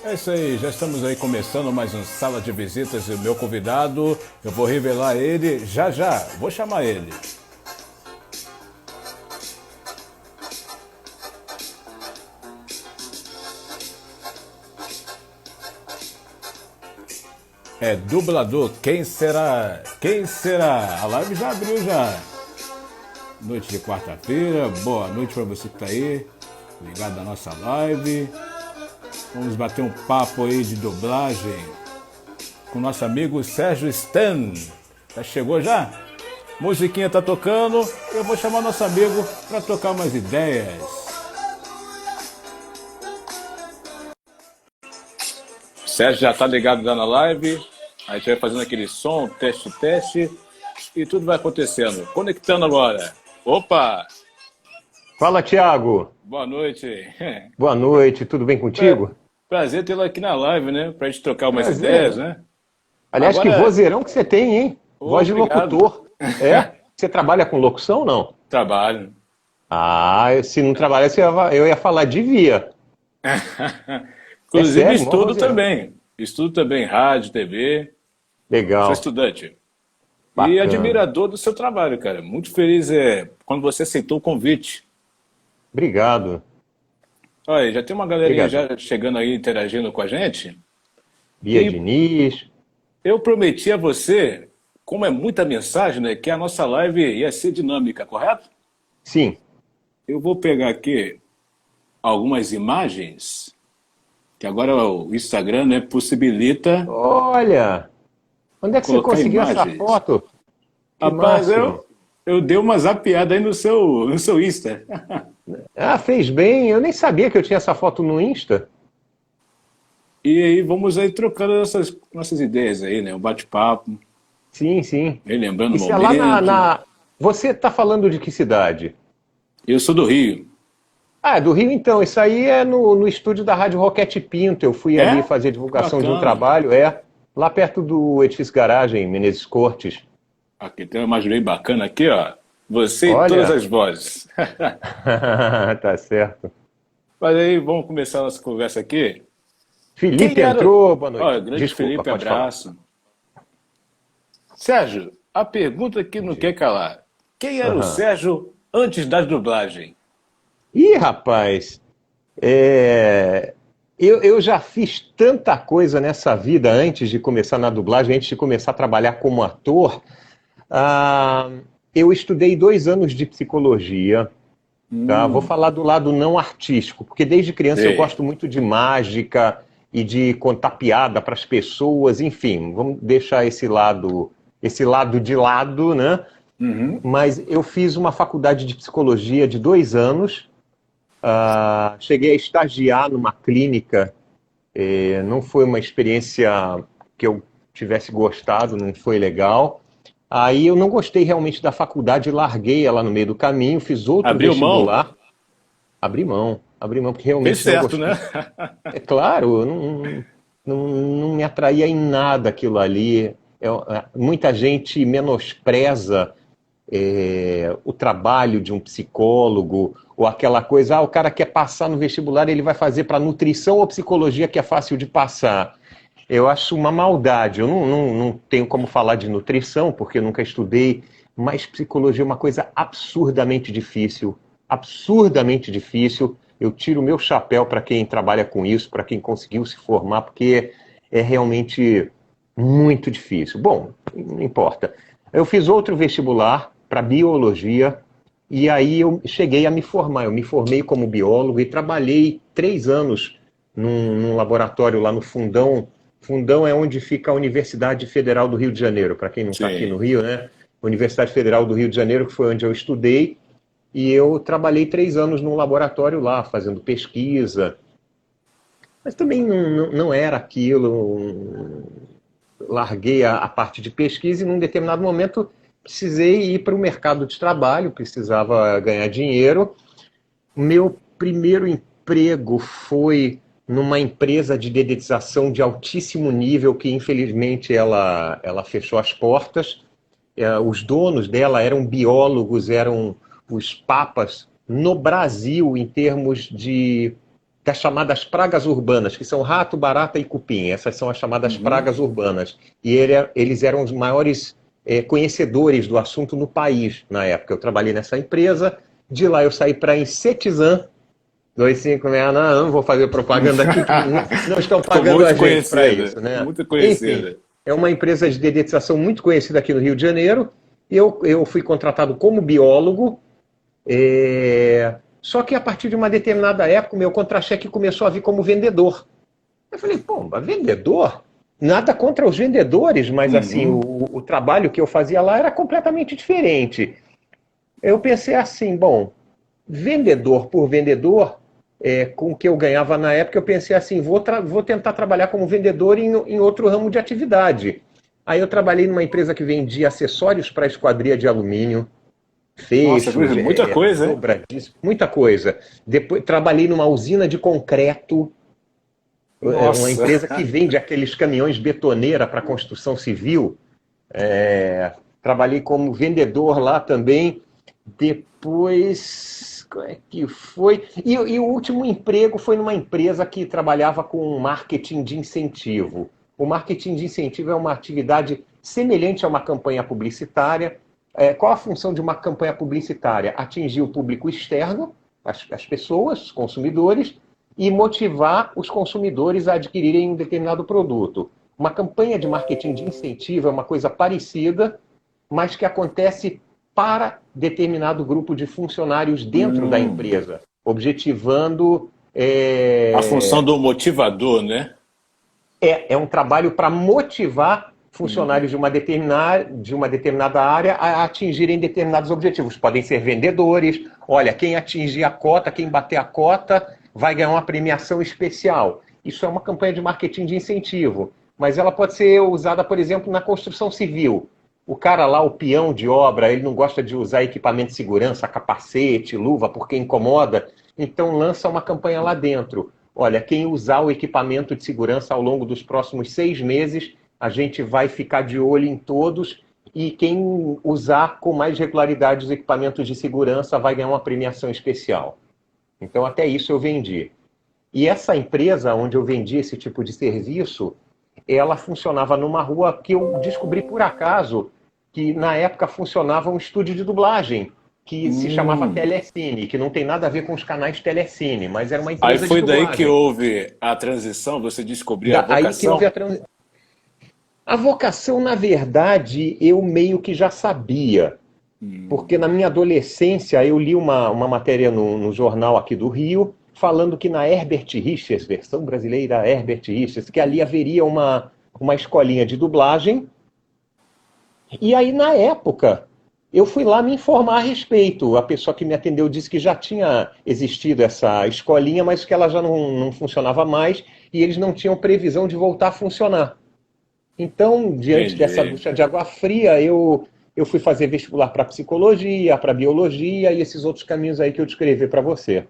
É isso aí, já estamos aí começando mais um Sala de Visitas e o meu convidado, eu vou revelar ele já já, vou chamar ele. É dublador, quem será? Quem será? A live já abriu já. Noite de quarta-feira, boa noite para você que tá aí, ligado na nossa live. Vamos bater um papo aí de dublagem com nosso amigo Sérgio Stan. Já chegou já? Musiquinha tá tocando, eu vou chamar nosso amigo para tocar umas ideias. O Sérgio já tá ligado lá na live, a gente vai fazendo aquele som, teste, teste, e tudo vai acontecendo. Conectando agora. Opa! Fala, Thiago. Boa noite. Boa noite, tudo bem contigo? Prazer tê-lo aqui na live, né? Pra gente trocar umas ideias, Prazer. né? Aliás, que Agora, vozeirão que você tem, hein? Voz de obrigado. locutor. É? Você trabalha com locução ou não? Trabalho. Ah, se não trabalhasse, eu ia falar devia. É Inclusive sério, mó estudo vozeirão. também. Estudo também rádio, TV. Sou Legal, estudante. E bacana. admirador do seu trabalho, cara. Muito feliz quando você aceitou o convite. Obrigado. Olha, já tem uma galerinha Obrigado. já chegando aí, interagindo com a gente. Bia E Diniz. eu prometi a você, como é muita mensagem, né, que a nossa live ia ser dinâmica, correto? Sim. Eu vou pegar aqui algumas imagens, que agora o Instagram, né, possibilita Olha, onde é que você colocar conseguiu essa imagens. foto? Que Rapaz, máximo. eu dei uma zapiada aí no seu Insta. Ah, fez bem. Eu nem sabia que eu tinha essa foto no Insta. E aí vamos aí trocando nossas ideias aí, né? Um bate-papo, Sim, sim. relembrando o Isso é lá momento. Você está falando de que cidade? Eu sou do Rio. Ah, é do Rio então. Isso aí é no estúdio da Rádio Roquete Pinto. Eu fui ali É? fazer Que divulgação de um bacana. trabalho, lá perto do Edifício Garagem, Menezes Cortes. Aqui tem uma imagem bem bacana aqui, ó. Você e todas Olha, as vozes. tá certo. Mas aí, vamos começar a nossa conversa aqui. Quem Felipe era... entrou, boa Olha, noite. grande Desculpa, Felipe, pode falar. abraço. Sérgio, a pergunta que não Entendi. quer calar. Quem era o Aham. Sérgio antes da dublagem? Ih, rapaz, é, eu já fiz tanta coisa nessa vida antes de começar na dublagem, antes de começar a trabalhar como ator. Ah, eu estudei 2 anos de psicologia, tá? Vou falar do lado não artístico, porque desde criança eu Sei. gosto muito de mágica e de contar piada para as pessoas, enfim, vamos deixar esse lado de lado, né? Uhum. Mas eu fiz uma faculdade de psicologia de 2 anos, cheguei a estagiar numa clínica, não foi uma experiência que eu tivesse gostado, não foi legal. Aí eu não gostei realmente da faculdade, larguei ela no meio do caminho, fiz outro Abriu mão? vestibular, abri mão, porque Fez realmente não certo, né? gostei. É claro, eu não me atraía em nada aquilo ali. Muita gente menospreza o trabalho de um psicólogo, ou aquela coisa, o cara quer passar no vestibular, ele vai fazer para nutrição ou psicologia que é fácil de passar. Eu acho uma maldade. Eu não tenho como falar de nutrição, porque eu nunca estudei, mas psicologia é uma coisa absurdamente difícil. Absurdamente difícil. Eu tiro o meu chapéu para quem trabalha com isso, para quem conseguiu se formar, porque é realmente muito difícil. Bom, não importa. Eu fiz outro vestibular para biologia, e aí eu cheguei a me formar. Eu me formei como biólogo e trabalhei 3 anos num laboratório lá no Fundão. Fundão é onde fica a Universidade Federal do Rio de Janeiro, para quem não está aqui no Sim. Rio, né? Universidade Federal do Rio de Janeiro, que foi onde eu estudei, e eu trabalhei 3 anos num laboratório lá, fazendo pesquisa, mas também não era aquilo. Larguei a parte de pesquisa e num determinado momento precisei ir para o mercado de trabalho, precisava ganhar dinheiro. Meu primeiro emprego foi numa empresa de dedetização de altíssimo nível que infelizmente ela fechou as portas. Os donos dela eram biólogos, eram os papas no Brasil em termos de das chamadas pragas urbanas, que são rato, barata e cupim. Essas são as chamadas pragas urbanas. E eles eram os maiores conhecedores do assunto no país na época. Eu trabalhei nessa empresa, de lá eu saí para a Insetizan, 256, não vou fazer propaganda aqui, que não estão pagando a gente para isso, né? Muito conhecida. Enfim, é uma empresa de dedetização muito conhecida aqui no Rio de Janeiro. Eu fui contratado como biólogo, só que a partir de uma determinada época, o meu contra-cheque começou a vir como vendedor. Eu falei, pô, mas vendedor? Nada contra os vendedores, mas assim, o trabalho que eu fazia lá era completamente diferente. Eu pensei assim, bom, vendedor por vendedor, com o que eu ganhava na época, eu pensei assim, vou tentar trabalhar como vendedor em outro ramo de atividade. Aí eu trabalhei numa empresa que vendia acessórios para esquadria de alumínio, fechos, Nossa, muita coisa, hein? muita coisa. Depois trabalhei numa usina de concreto, uma empresa que vende aqueles caminhões betoneira para construção civil. Trabalhei como vendedor lá também. Depois, como é que foi? E o último emprego foi numa empresa que trabalhava com marketing de incentivo. O marketing de incentivo é uma atividade semelhante a uma campanha publicitária. Qual a função de uma campanha publicitária? Atingir o público externo, as pessoas, os consumidores, e motivar os consumidores a adquirirem um determinado produto. Uma campanha de marketing de incentivo é uma coisa parecida, mas que acontece para determinado grupo de funcionários dentro da empresa, objetivando... A função do motivador, né? É um trabalho para motivar funcionários de uma determinada área a atingirem determinados objetivos. Podem ser vendedores, olha, quem atingir a cota, quem bater a cota, vai ganhar uma premiação especial. Isso é uma campanha de marketing de incentivo, mas ela pode ser usada, por exemplo, na construção civil. O cara lá, o peão de obra, ele não gosta de usar equipamento de segurança, capacete, luva, porque incomoda, então lança uma campanha lá dentro. Olha, quem usar o equipamento de segurança ao longo dos próximos 6 meses, a gente vai ficar de olho em todos, e quem usar com mais regularidade os equipamentos de segurança vai ganhar uma premiação especial. Então, até isso eu vendi. E essa empresa onde eu vendi esse tipo de serviço, ela funcionava numa rua que eu descobri por acaso que na época funcionava um estúdio de dublagem, que se chamava Telecine, que não tem nada a ver com os canais Telecine, mas era uma empresa Aí foi de dublagem. daí que houve a transição, você descobriu a vocação? Aí que houve a vocação, na verdade, eu meio que já sabia. Porque na minha adolescência eu li uma matéria no jornal aqui do Rio, falando que na Herbert Richards, versão brasileira Herbert Richards, que ali haveria uma escolinha de dublagem. E aí, na época, eu fui lá me informar a respeito. A pessoa que me atendeu disse que já tinha existido essa escolinha, mas que ela já não funcionava mais e eles não tinham previsão de voltar a funcionar. Então, diante dessa ducha de água fria, eu fui fazer vestibular para psicologia, para biologia e esses outros caminhos aí que eu descrevi para você.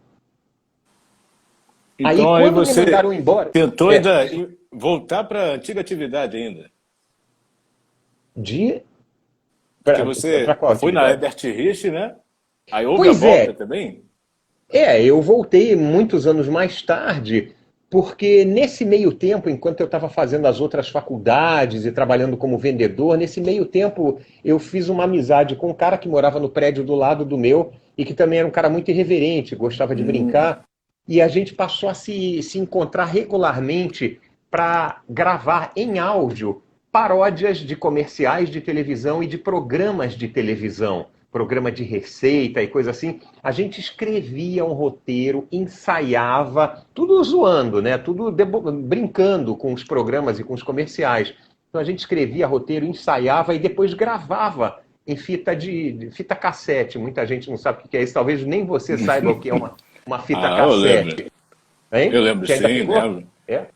Então aí você me mandaram embora, tentou ainda voltar para a antiga atividade ainda. Porque você foi na Herbert Rich, né? Aí houve a volta também? Eu voltei muitos anos mais tarde, porque nesse meio tempo, enquanto eu estava fazendo as outras faculdades e trabalhando como vendedor, nesse meio tempo eu fiz uma amizade com um cara que morava no prédio do lado do meu e que também era um cara muito irreverente, gostava de brincar. E a gente passou a se encontrar regularmente para gravar em áudio paródias de comerciais de televisão e de programas de televisão, programa de receita e coisa assim. A gente escrevia um roteiro, ensaiava, tudo zoando, né? Tudo brincando com os programas e com os comerciais. Então a gente escrevia roteiro, ensaiava e depois gravava em fita cassete. Muita gente não sabe o que é isso, talvez nem você saiba o que é uma fita cassete. Eu lembro, sim, lembro.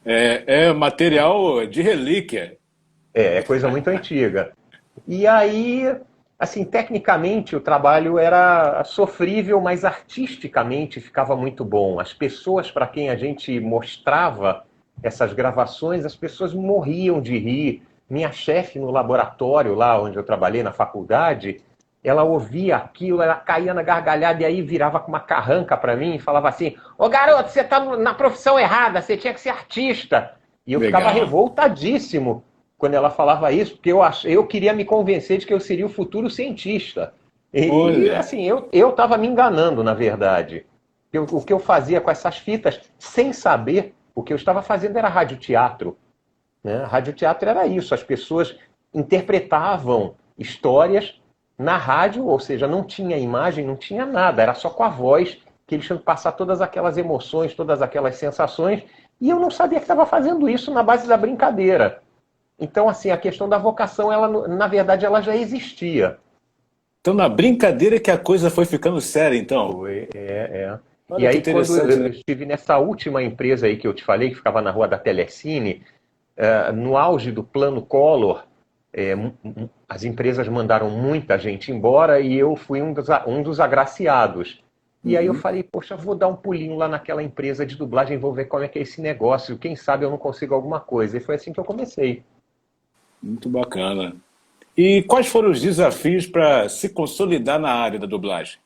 É material de relíquia. É coisa muito antiga. E aí, assim, tecnicamente o trabalho era sofrível, mas artisticamente ficava muito bom. As pessoas para quem a gente mostrava essas gravações, as pessoas morriam de rir. Minha chefe no laboratório, lá onde eu trabalhei na faculdade, ela ouvia aquilo, ela caía na gargalhada e aí virava com uma carranca para mim e falava assim: Ô garoto, você tá na profissão errada, você tinha que ser artista. E eu ficava Legal. revoltadíssimo quando ela falava isso, porque eu queria me convencer de que eu seria o futuro cientista. E Olha, assim, eu estava me enganando, na verdade. O que eu fazia com essas fitas, sem saber, o que eu estava fazendo era radioteatro. Né? Radioteatro era isso, as pessoas interpretavam histórias na rádio, ou seja, não tinha imagem, não tinha nada, era só com a voz que eles tinham que passar todas aquelas emoções, todas aquelas sensações, e eu não sabia que estava fazendo isso na base da brincadeira. Então, assim, a questão da vocação, ela, na verdade, ela já existia. então na brincadeira que a coisa foi ficando séria, então. É. E Olha que aí, quando interessante, eu né? estive nessa última empresa aí que eu te falei, que ficava na rua da Telecine, no auge do plano Collor, as empresas mandaram muita gente embora e eu fui um dos agraciados. E aí eu Uhum. falei, poxa, vou dar um pulinho lá naquela empresa de dublagem, vou ver como é que é esse negócio, quem sabe eu não consigo alguma coisa. E foi assim que eu comecei. Muito bacana. E quais foram os desafios para se consolidar na área da dublagem?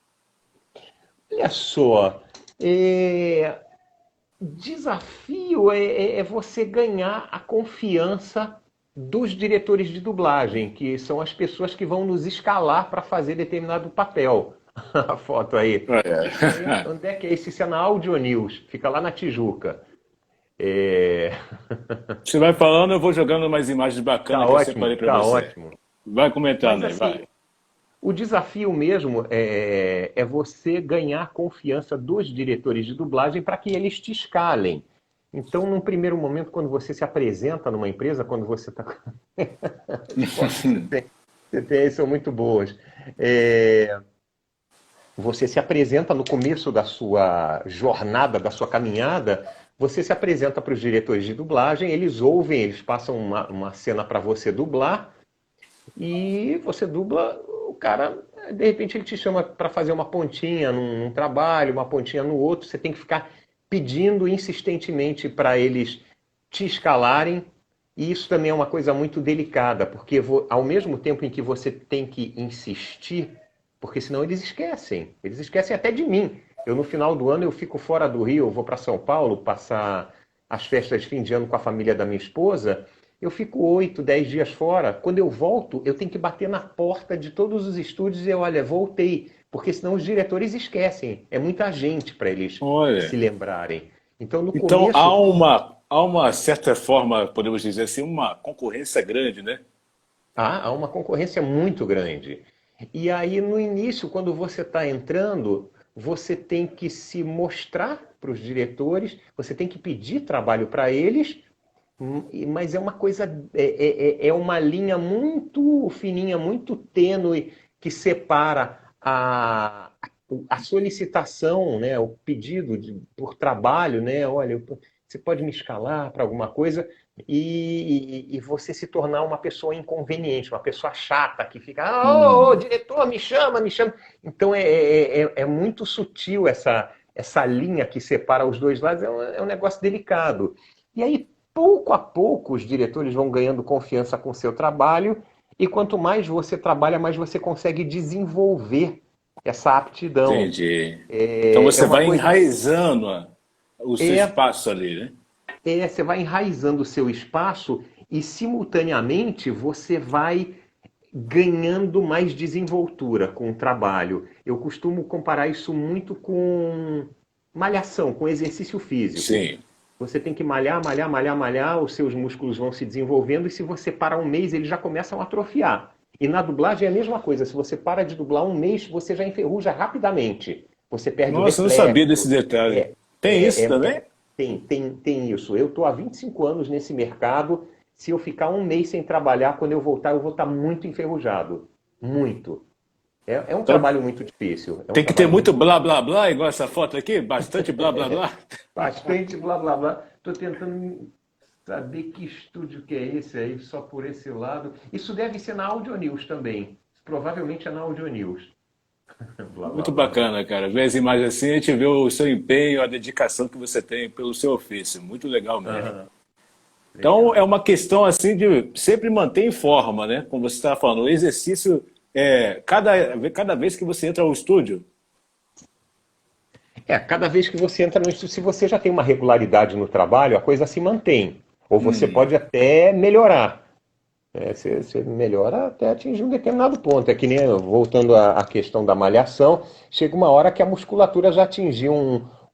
Olha só, desafio é você ganhar a confiança dos diretores de dublagem, que são as pessoas que vão nos escalar para fazer determinado papel. A foto aí. Isso aí, Olha, onde é que é isso? Isso é na Audio News, fica lá na Tijuca. É, você vai falando, eu vou jogando umas imagens bacanas que eu separei para tá você. ótimo. Vai Mas comentando aí, assim, vai. o desafio mesmo é você ganhar a confiança dos diretores de dublagem para que eles te escalem. Então, num primeiro momento, quando você se apresenta numa empresa, quando você está. As fotos que você tem aí são muito boas. É, Você se apresenta no começo da sua jornada, da sua caminhada, você se apresenta para os diretores de dublagem, eles ouvem, eles passam uma cena para você dublar, e você dubla, o cara, de repente ele te chama para fazer uma pontinha num trabalho, uma pontinha no outro, você tem que ficar pedindo insistentemente para eles te escalarem, e isso também é uma coisa muito delicada, porque ao mesmo tempo em que você tem que insistir, porque senão eles esquecem até de mim. Eu no final do ano eu fico fora do Rio, eu vou para São Paulo passar as festas de fim de ano com a família da minha esposa, eu fico 8, 10 dias fora. Quando eu volto, eu tenho que bater na porta de todos os estúdios e eu, olha, voltei. Porque senão os diretores esquecem. É muita gente para eles se Olha, lembrarem. Então, no então começo, há uma certa forma, podemos dizer assim, uma concorrência grande, né? há uma concorrência muito grande. E aí, no início, quando você está entrando, você tem que se mostrar para os diretores, você tem que pedir trabalho para eles. Mas é uma coisa, é uma linha muito fininha, muito tênue que separa a solicitação, né, o pedido por trabalho, né, olha, você pode me escalar para alguma coisa e você se tornar uma pessoa inconveniente, uma pessoa chata que fica, ô, Hum, diretor, me chama, me chama. Então é muito sutil essa linha que separa os dois lados, é um negócio delicado. E aí, pouco a pouco, os diretores vão ganhando confiança com o seu trabalho, e quanto mais você trabalha, mais você consegue desenvolver essa aptidão. entendi. Então É você uma vai coisa. enraizando o seu É, espaço ali, né? você vai enraizando o seu espaço e, simultaneamente, você vai ganhando mais desenvoltura com o trabalho. Eu costumo comparar isso muito com malhação, com exercício físico. Sim. Você tem que malhar, malhar, malhar, malhar, os seus músculos vão se desenvolvendo e se você parar um mês, eles já começam a atrofiar. E na dublagem é a mesma coisa. Se você para de dublar um mês, você já enferruja rapidamente. Você perde o Nossa, eu não sabia desse reflexo. detalhe. É, Tem isso também? tem isso. Eu estou há 25 anos nesse mercado. Se eu ficar um mês sem trabalhar, quando eu voltar, eu vou estar muito enferrujado. Muito. É um Então trabalho muito difícil. É um tem que ter trabalho muito muito blá blá blá, igual essa foto aqui, bastante blá blá blá. bastante blá blá blá. Estou tentando saber que estúdio que é esse aí, só por esse lado. Isso deve ser na Audio News também. Provavelmente é na Audio News. Blá blá Muito blá blá. bacana, cara. Ver as imagens assim, a gente vê o seu empenho, a dedicação que você tem pelo seu ofício. Muito legal mesmo. Aham, Então, é legal. uma questão assim de sempre manter em forma, né? Como você estava falando, o exercício cada vez que você entra ao estúdio. Cada vez que você entra no estúdio, se você já tem uma regularidade no trabalho, a coisa se mantém. Ou você pode até melhorar. Você melhora até atingir um determinado ponto. É que nem, voltando à questão da malhação, chega uma hora que a musculatura já atingiu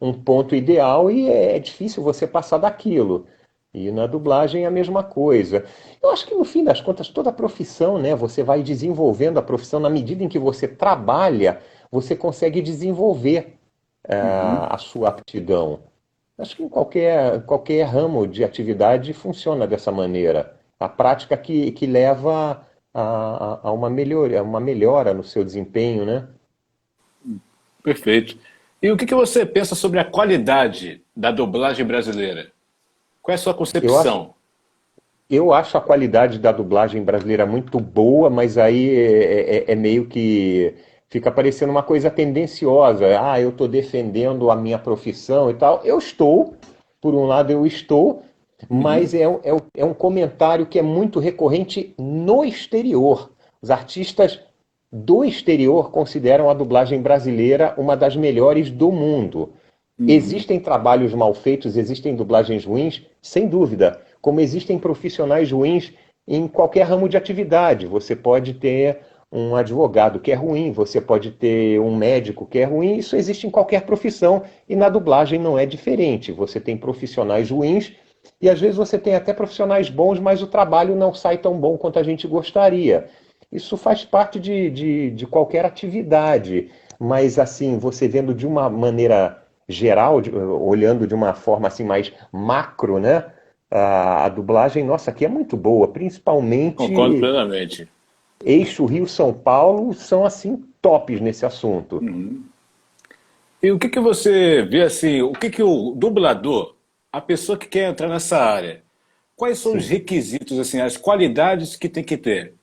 um ponto ideal e é difícil você passar daquilo. E na dublagem é a mesma coisa. Eu acho que no fim das contas, toda a profissão, né, você vai desenvolvendo a profissão na medida em que você trabalha, você consegue desenvolver a sua aptidão. Acho que em qualquer ramo de atividade funciona dessa maneira. A prática que leva a uma melhora no seu desempenho, né? Perfeito. E o que você pensa sobre a qualidade da dublagem brasileira? Qual é a sua Eu acho, concepção? eu acho a qualidade da dublagem brasileira muito boa, mas aí é meio que fica parecendo uma coisa tendenciosa. Ah, eu estou defendendo a minha profissão e tal. Por um lado eu estou, mas é um comentário que é muito recorrente no exterior. Os artistas do exterior consideram a dublagem brasileira uma das melhores do mundo. Existem trabalhos mal feitos, existem dublagens ruins, sem dúvida, como existem profissionais ruins em qualquer ramo de atividade. Você pode ter um advogado que é ruim, você pode ter um médico que é ruim, isso existe em qualquer profissão e na dublagem não é diferente. Você tem profissionais ruins e às vezes você tem até profissionais bons, mas o trabalho não sai tão bom quanto a gente gostaria. Isso faz parte de qualquer atividade, mas assim, você vendo de uma maneira geral, olhando de uma forma assim mais macro, né? A dublagem nossa aqui é muito boa, Concordo principalmente plenamente. Eixo Rio-São Paulo são assim tops nesse assunto. E o que você vê assim, o que o dublador, a pessoa que quer entrar nessa área, quais são os Sim. requisitos, assim, as qualidades que tem que ter?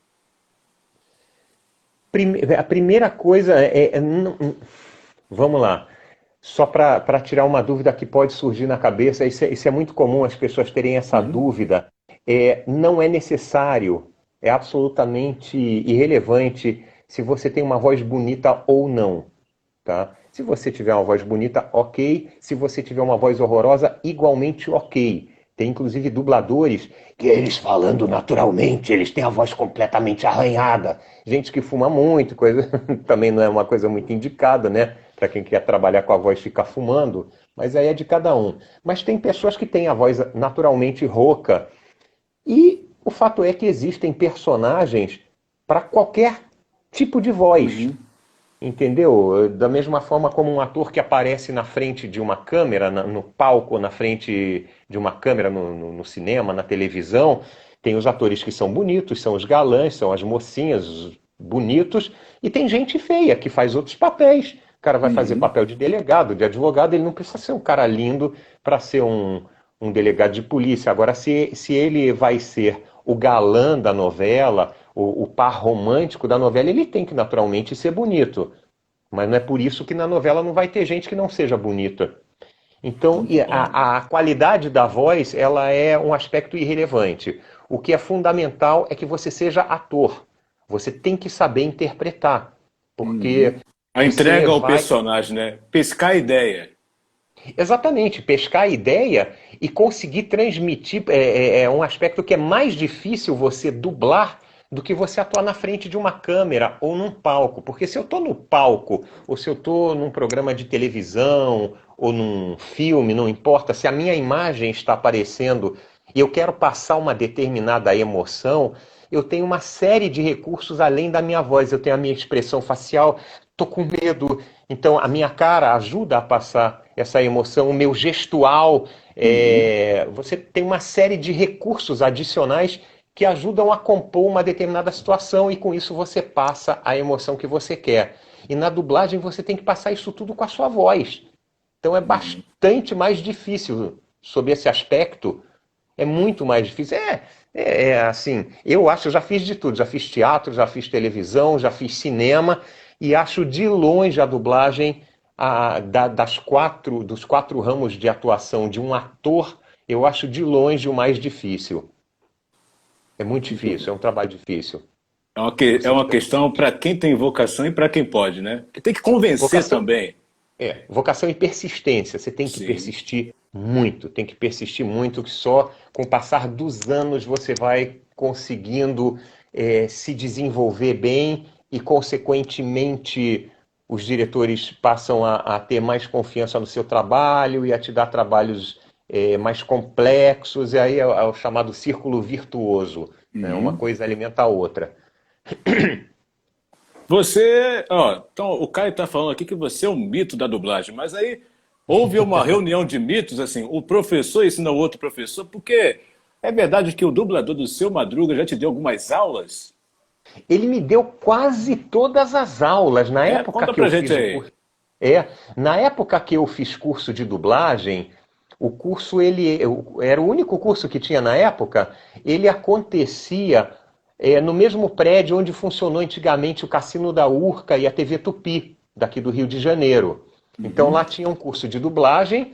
A primeira coisa vamos lá. Só para tirar uma dúvida que pode surgir na cabeça, isso é muito comum as pessoas terem essa dúvida. Não é necessário, é absolutamente irrelevante se você tem uma voz bonita ou não, tá? Se você tiver uma voz bonita, ok. Se você tiver uma voz horrorosa, igualmente ok. Tem inclusive dubladores que eles falando naturalmente, eles têm a voz completamente arranhada. Gente que fuma muito, coisa também não é uma coisa muito indicada, né? Para quem quer trabalhar com a voz ficar fumando, mas aí é de cada um. Mas tem pessoas que têm a voz naturalmente rouca. E o fato é que existem personagens para qualquer tipo de voz. Entendeu? Da mesma forma como um ator que aparece na frente de uma câmera, no palco, na frente de uma câmera no cinema, na televisão, tem os atores que são bonitos, são os galãs, são as mocinhas bonitos, e tem gente feia que faz outros papéis. O cara vai fazer papel de delegado, de advogado, ele não precisa ser um cara lindo para ser um delegado de polícia. Agora, se ele vai ser o galã da novela, o par romântico da novela, ele tem que naturalmente ser bonito. Mas não é por isso que na novela não vai ter gente que não seja bonita. Então, a qualidade da voz, ela é um aspecto irrelevante. O que é fundamental é que você seja ator. Você tem que saber interpretar. Porque A você entrega ao vai personagem, né? Pescar a ideia. exatamente, pescar a ideia e conseguir transmitir é um aspecto que é mais difícil você dublar do que você atuar na frente de uma câmera ou num palco. Porque se eu estou no palco, ou se eu estou num programa de televisão, ou num filme, não importa, se a minha imagem está aparecendo e eu quero passar uma determinada emoção, eu tenho uma série de recursos além da minha voz. Eu tenho a minha expressão facial, estou com medo, então a minha cara ajuda a passar essa emoção, o meu gestual. Você tem uma série de recursos adicionais que ajudam a compor uma determinada situação e com isso você passa a emoção que você quer. E na dublagem você tem que passar isso tudo com a sua voz. Então é bastante mais difícil sob esse aspecto, é muito mais difícil. Assim, eu acho, eu já fiz de tudo, já fiz teatro, já fiz televisão, já fiz cinema, e acho de longe a dublagem dos quatro ramos de atuação de um ator, eu acho de longe o mais difícil. É muito difícil, é um trabalho difícil. É uma questão para quem tem vocação e para quem pode, né? Porque tem que convencer Vocação, também. vocação e persistência. Você Sim. tem que persistir muito, que só com o passar dos anos você vai conseguindo se desenvolver bem e, consequentemente, os diretores passam a ter mais confiança no seu trabalho e a te dar trabalhos mais complexos, e aí é o chamado círculo virtuoso, né? Uma Uhum. coisa alimenta a outra. Você, ó, então o Caio está falando aqui que você é um mito da dublagem, mas aí houve uma reunião de mitos, assim, o professor ensina o outro professor, porque é verdade que o dublador do Seu Madruga já te deu algumas aulas? Ele me deu quase todas as aulas na É, época conta que pra eu gente fiz o aí. curso. Na época que eu fiz curso de dublagem, o curso era o único curso que tinha na época. Ele acontecia no mesmo prédio onde funcionou antigamente o Cassino da Urca e a TV Tupi, daqui do Rio de Janeiro. Então Uhum. lá tinha um curso de dublagem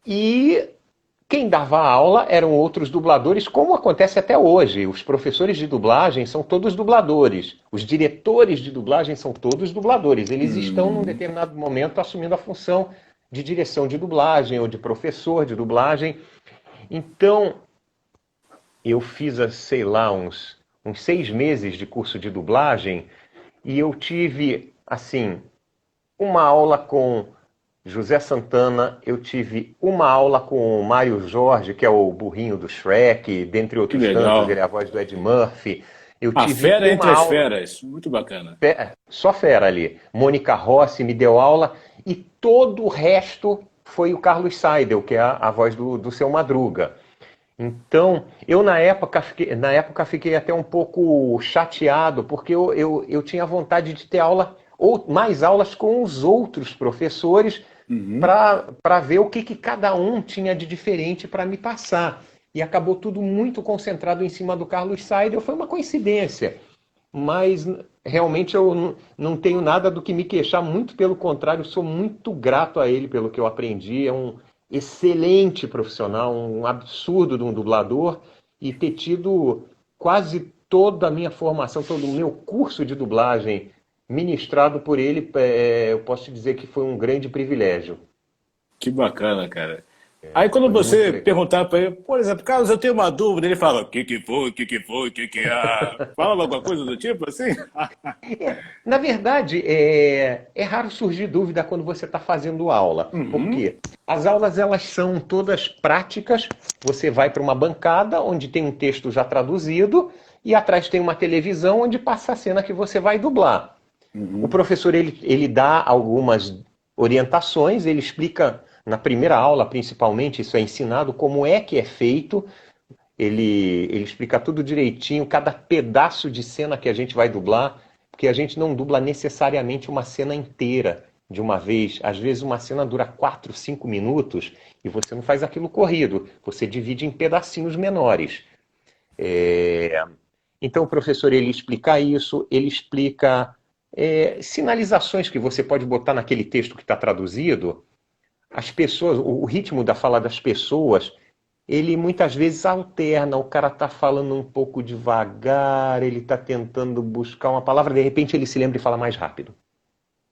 e quem dava aula eram outros dubladores, como acontece até hoje. Os professores de dublagem são todos dubladores. Os diretores de dublagem são todos dubladores. Eles estão, num Hum. determinado momento, assumindo a função de direção de dublagem ou de professor de dublagem. Então, eu fiz, sei lá, uns 6 meses de curso de dublagem e eu tive, assim, uma aula com José Santana, eu tive uma aula com o Mário Jorge, que é o burrinho do Shrek, dentre Que outros tantos, ele legal. é a voz do Ed Murphy. Eu A tive fera uma entre as aula, feras. Muito bacana. só fera ali. Mônica Rossi me deu aula e todo o resto foi o Carlos Seidel, que é a voz do Seu Madruga. Então, eu na época fiquei até um pouco chateado, porque eu tinha vontade de ter aula, ou mais aulas com os outros professores, Uhum. para ver o que cada um tinha de diferente para me passar. E acabou tudo muito concentrado em cima do Carlos Seidel. Foi uma coincidência, mas realmente eu não tenho nada do que me queixar, muito pelo contrário, sou muito grato a ele pelo que eu aprendi. É um excelente profissional, um absurdo de um dublador, e ter tido quase toda a minha formação, todo o meu curso de dublagem ministrado por ele, eu posso te dizer que foi um grande privilégio. Que bacana, cara. Aí quando Foi muito você legal. perguntar para ele, por exemplo, Carlos, eu tenho uma dúvida, ele fala, o que que foi, o que que foi, o que que é? Fala alguma coisa do tipo assim? Na verdade, é raro surgir dúvida quando você está fazendo aula. Por Uhum. quê? As aulas elas são todas práticas. Você vai para uma bancada onde tem um texto já traduzido e atrás tem uma televisão onde passa a cena que você vai dublar. O Uhum. professor ele dá algumas orientações, ele explica na primeira aula, principalmente, isso é ensinado, como é que é feito. Ele explica tudo direitinho, cada pedaço de cena que a gente vai dublar, porque a gente não dubla necessariamente uma cena inteira de uma vez. Às vezes uma cena dura 4, 5 minutos e você não faz aquilo corrido, você divide em pedacinhos menores. Então o professor ele explica isso, ele explica sinalizações que você pode botar naquele texto que está traduzido. As pessoas, o ritmo da fala das pessoas, ele muitas vezes alterna. O cara está falando um pouco devagar, ele está tentando buscar uma palavra, de repente ele se lembra e fala mais rápido.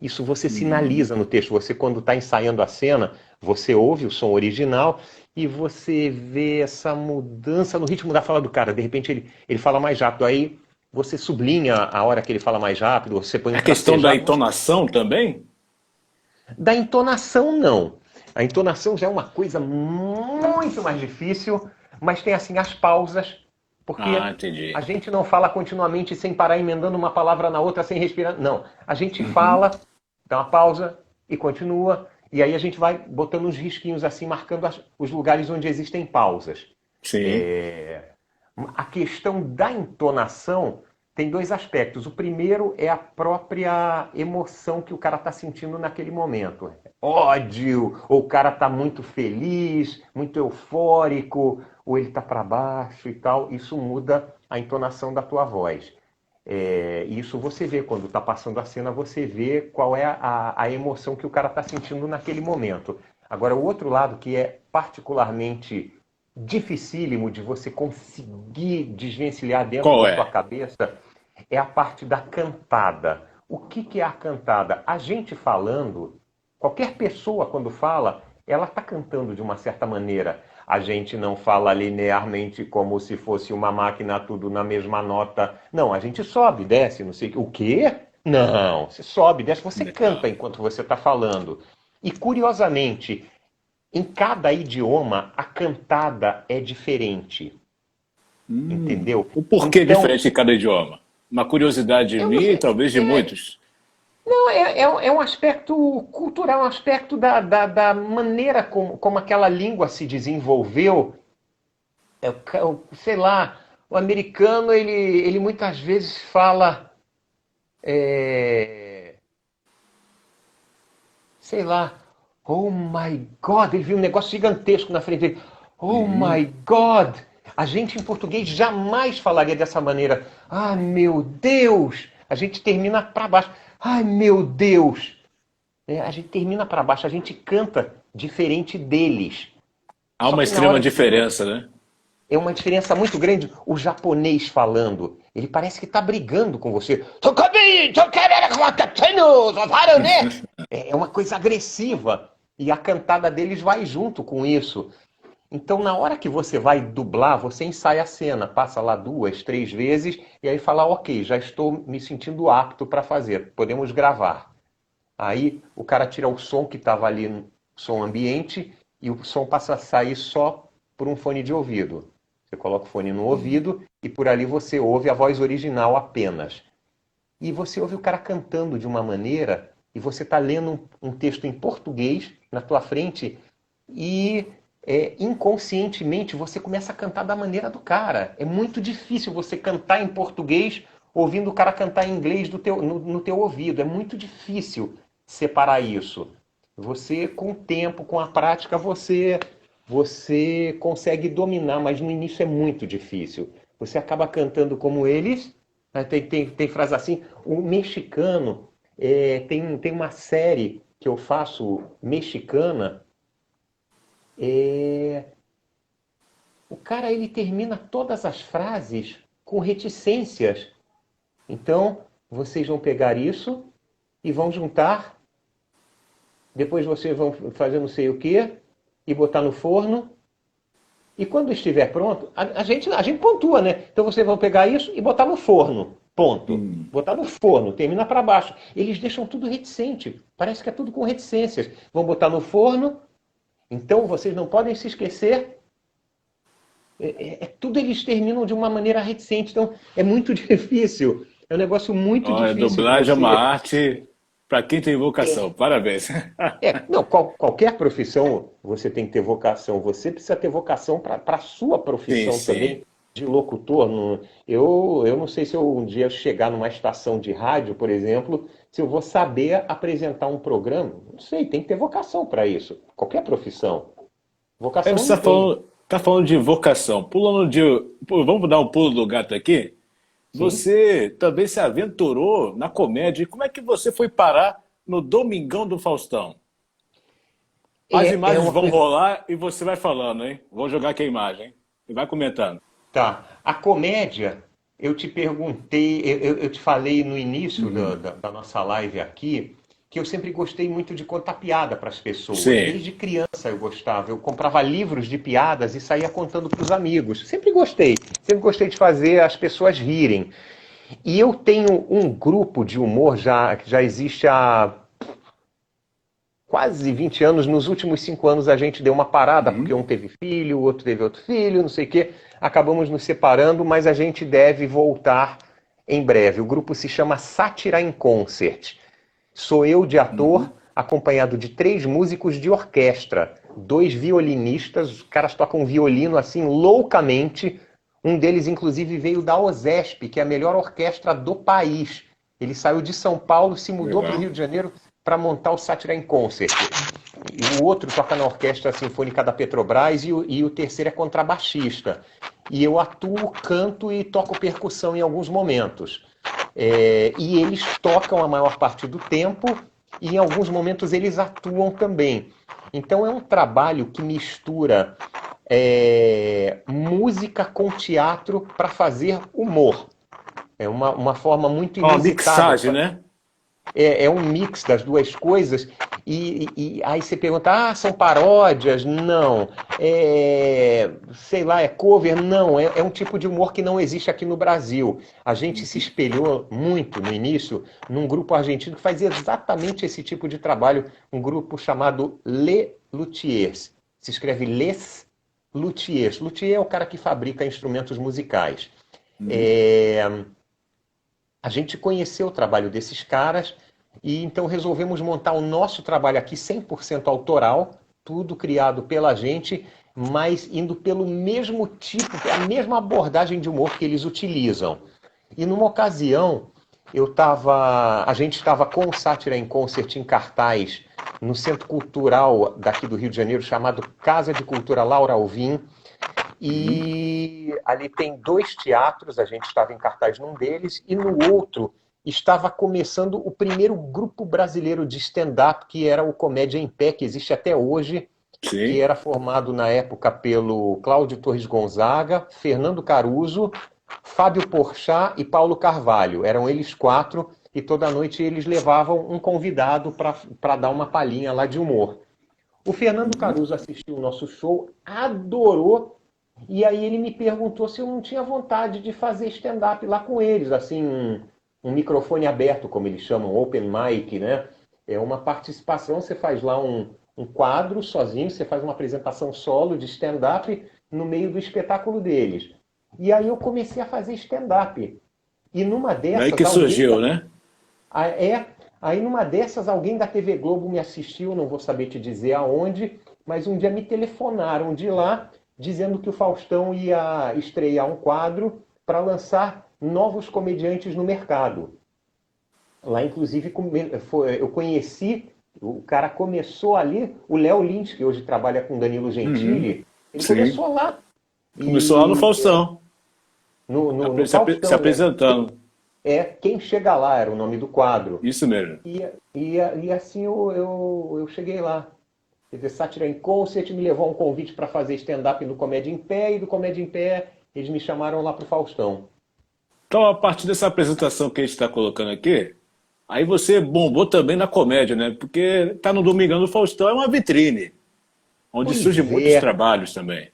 Isso você Uhum. sinaliza no texto. Você, quando está ensaiando a cena, você ouve o som original e você vê essa mudança no ritmo da fala do cara. De repente ele fala mais rápido. Aí você sublinha a hora que ele fala mais rápido, você põe um A questão da tracejado. entonação também? Da entonação, não. A entonação já é uma coisa muito mais difícil, mas tem assim as pausas, Ah, porque a entendi. gente não fala continuamente sem parar, emendando uma palavra na outra, sem respirar. Não. A gente Uhum. fala, dá uma pausa e continua. E aí a gente vai botando uns risquinhos assim, marcando os lugares onde existem pausas. Sim. A questão da entonação tem dois aspectos. O primeiro é a própria emoção que o cara está sentindo naquele momento. Ódio, ou o cara está muito feliz, muito eufórico, ou ele está para baixo e tal. Isso muda a entonação da tua voz. Isso você vê quando está passando a cena, você vê qual é a emoção que o cara está sentindo naquele momento. Agora, o outro lado que é particularmente dificílimo de você conseguir desvencilhar dentro Qual da tua é? cabeça é a parte da cantada. O que é a cantada? A gente falando, qualquer pessoa quando fala, ela está cantando de uma certa maneira. A gente não fala linearmente como se fosse uma máquina, tudo na mesma nota. Não, a gente sobe, desce, não sei o quê. O quê? Não, você sobe, desce, você canta enquanto você está falando. E curiosamente, em cada idioma, a cantada é diferente. Entendeu? O porquê é Então, diferente em cada idioma? Uma curiosidade eu não minha e sei. talvez de muitos. Não, é um aspecto cultural, um aspecto da maneira como aquela língua se desenvolveu. Sei lá, o americano, ele muitas vezes fala, é, sei lá, oh my God, ele viu um negócio gigantesco na frente dele. Oh my God! A gente em português jamais falaria dessa maneira. Ah, meu Deus! A gente termina para baixo. Ai, meu Deus! A gente termina para baixo, a gente canta diferente deles. Há Só uma que na extrema hora de diferença, né? é uma diferença muito grande o japonês falando. Ele parece que está brigando com você. É uma coisa agressiva. E a cantada deles vai junto com isso. Então, na hora que você vai dublar, você ensaia a cena, passa lá 2, 3 vezes e aí fala, ok, já estou me sentindo apto para fazer, podemos gravar. Aí o cara tira o som que estava ali, no som ambiente, e o som passa a sair só por um fone de ouvido. Você coloca o fone no ouvido e por ali você ouve a voz original apenas. E você ouve o cara cantando de uma maneira, e você está lendo um texto em português na tua frente, e inconscientemente você começa a cantar da maneira do cara. É muito difícil você cantar em português ouvindo o cara cantar em inglês no teu ouvido. É muito difícil separar isso. Você, com o tempo, com a prática, você consegue dominar, mas no início é muito difícil. Você acaba cantando como eles. Né? Tem frase assim, o mexicano, tem uma série que eu faço mexicana, o cara ele termina todas as frases com reticências. Então, vocês vão pegar isso e vão juntar, depois vocês vão fazer não sei o que e botar no forno. E quando estiver pronto, a gente pontua, né? Então vocês vão pegar isso e botar no forno. Ponto. Botar no forno, termina para baixo. Eles deixam tudo reticente. Parece que é tudo com reticências. Vão botar no forno. Então vocês não podem se esquecer. Tudo eles terminam de uma maneira reticente. Então é muito difícil. É um negócio muito Olha, difícil de dublagem é uma você. arte para quem tem vocação. Parabéns. Não, qualquer profissão você tem que ter vocação. Você precisa ter vocação para a sua Sim, profissão sim. também de locutor. Eu não sei se eu um dia chegar numa estação de rádio, por exemplo, se eu vou saber apresentar um programa. Não sei, tem que ter vocação para isso. Qualquer profissão. Aí Vocação você não tem. tá falando de vocação. Vamos dar um pulo do gato aqui? Sim. Você também se aventurou na comédia. Como é que você foi parar no Domingão do Faustão? As É imagens uma vão coisa. rolar e você vai falando, hein? Vou jogar aqui a imagem, hein? E vai comentando. Tá. A comédia, eu te perguntei, eu te falei no início da nossa live aqui, que eu sempre gostei muito de contar piada para as pessoas. Sim. Desde criança eu gostava. Eu comprava livros de piadas e saía contando para os amigos. Sempre gostei. Sempre gostei de fazer as pessoas rirem. E eu tenho um grupo de humor que já existe há quase 20 anos. Nos últimos 5 anos a gente deu uma parada, porque um teve filho, o outro teve outro filho, não sei o quê. Acabamos nos separando, mas a gente deve voltar em breve. O grupo se chama Sátira em Concert. Sou eu de ator, acompanhado de 3 músicos de orquestra, 2 violinistas, os caras tocam violino assim loucamente. Um deles, inclusive, veio da OSESP, que é a melhor orquestra do país. Ele saiu de São Paulo, se mudou para o Legal. Rio de Janeiro para montar o Sátira em Concert. E o outro toca na Orquestra Sinfônica da Petrobras e o terceiro é contrabaixista. E eu atuo, canto e toco percussão em alguns momentos. E eles tocam a maior parte do tempo e em alguns momentos eles atuam também. Então é um trabalho que mistura música com teatro para fazer humor. É uma forma muito Uma inusitada. mixagem, né? É um mix das duas coisas. E aí você pergunta, são paródias? Não. Sei lá, é cover? Não. É um tipo de humor que não existe aqui no Brasil. A gente se espelhou muito no início num grupo argentino que fazia exatamente esse tipo de trabalho, um grupo chamado Les Luthiers. Se escreve Les Luthiers. Luthier é o cara que fabrica instrumentos musicais. É, A gente conheceu o trabalho desses caras e então resolvemos montar o nosso trabalho aqui 100% autoral, tudo criado pela gente, mas indo pelo mesmo tipo, a mesma abordagem de humor que eles utilizam. E numa ocasião, a gente estava com o Sátira em Concert em cartaz no Centro Cultural daqui do Rio de Janeiro, chamado Casa de Cultura Laura Alvim, e ali tem 2 teatros, a gente estava em cartaz num deles, e no outro estava começando o primeiro grupo brasileiro de stand-up, que era o Comédia em Pé, que existe até hoje, que Sim. era formado na época pelo Cláudio Torres Gonzaga, Fernando Caruso, Fábio Porchat e Paulo Carvalho. Eram eles 4, e toda noite eles levavam um convidado para dar uma palhinha lá de humor. O Fernando Caruso assistiu o nosso show, adorou, e aí ele me perguntou se eu não tinha vontade de fazer stand-up lá com eles, assim, um microfone aberto, como eles chamam, open mic, né? É uma participação, você faz lá um quadro sozinho, você faz uma apresentação solo de stand-up no meio do espetáculo deles. E aí eu comecei a fazer stand-up. E numa Daí dessas, que surgiu, né? Aí numa dessas, alguém da TV Globo me assistiu, não vou saber te dizer aonde, mas um dia me telefonaram de lá, dizendo que o Faustão ia estrear um quadro para lançar novos comediantes no mercado. Lá, inclusive, eu conheci, o cara começou ali, o Léo Lins, que hoje trabalha com Danilo Gentili, ele Sim. começou lá. Começou lá no E Faustão, no se Faustão, né? apresentando. Quem Chega Lá era o nome do quadro. Isso mesmo. E assim eu cheguei lá. TV Sátira em Concert me levou a um convite para fazer stand-up no Comédia em Pé, e do Comédia em Pé eles me chamaram lá para o Faustão. Então, a partir dessa apresentação que a gente está colocando aqui, aí você bombou também na comédia, né? Porque tá no Domingão do Faustão, é uma vitrine, onde surgem Pois muitos é, trabalhos também.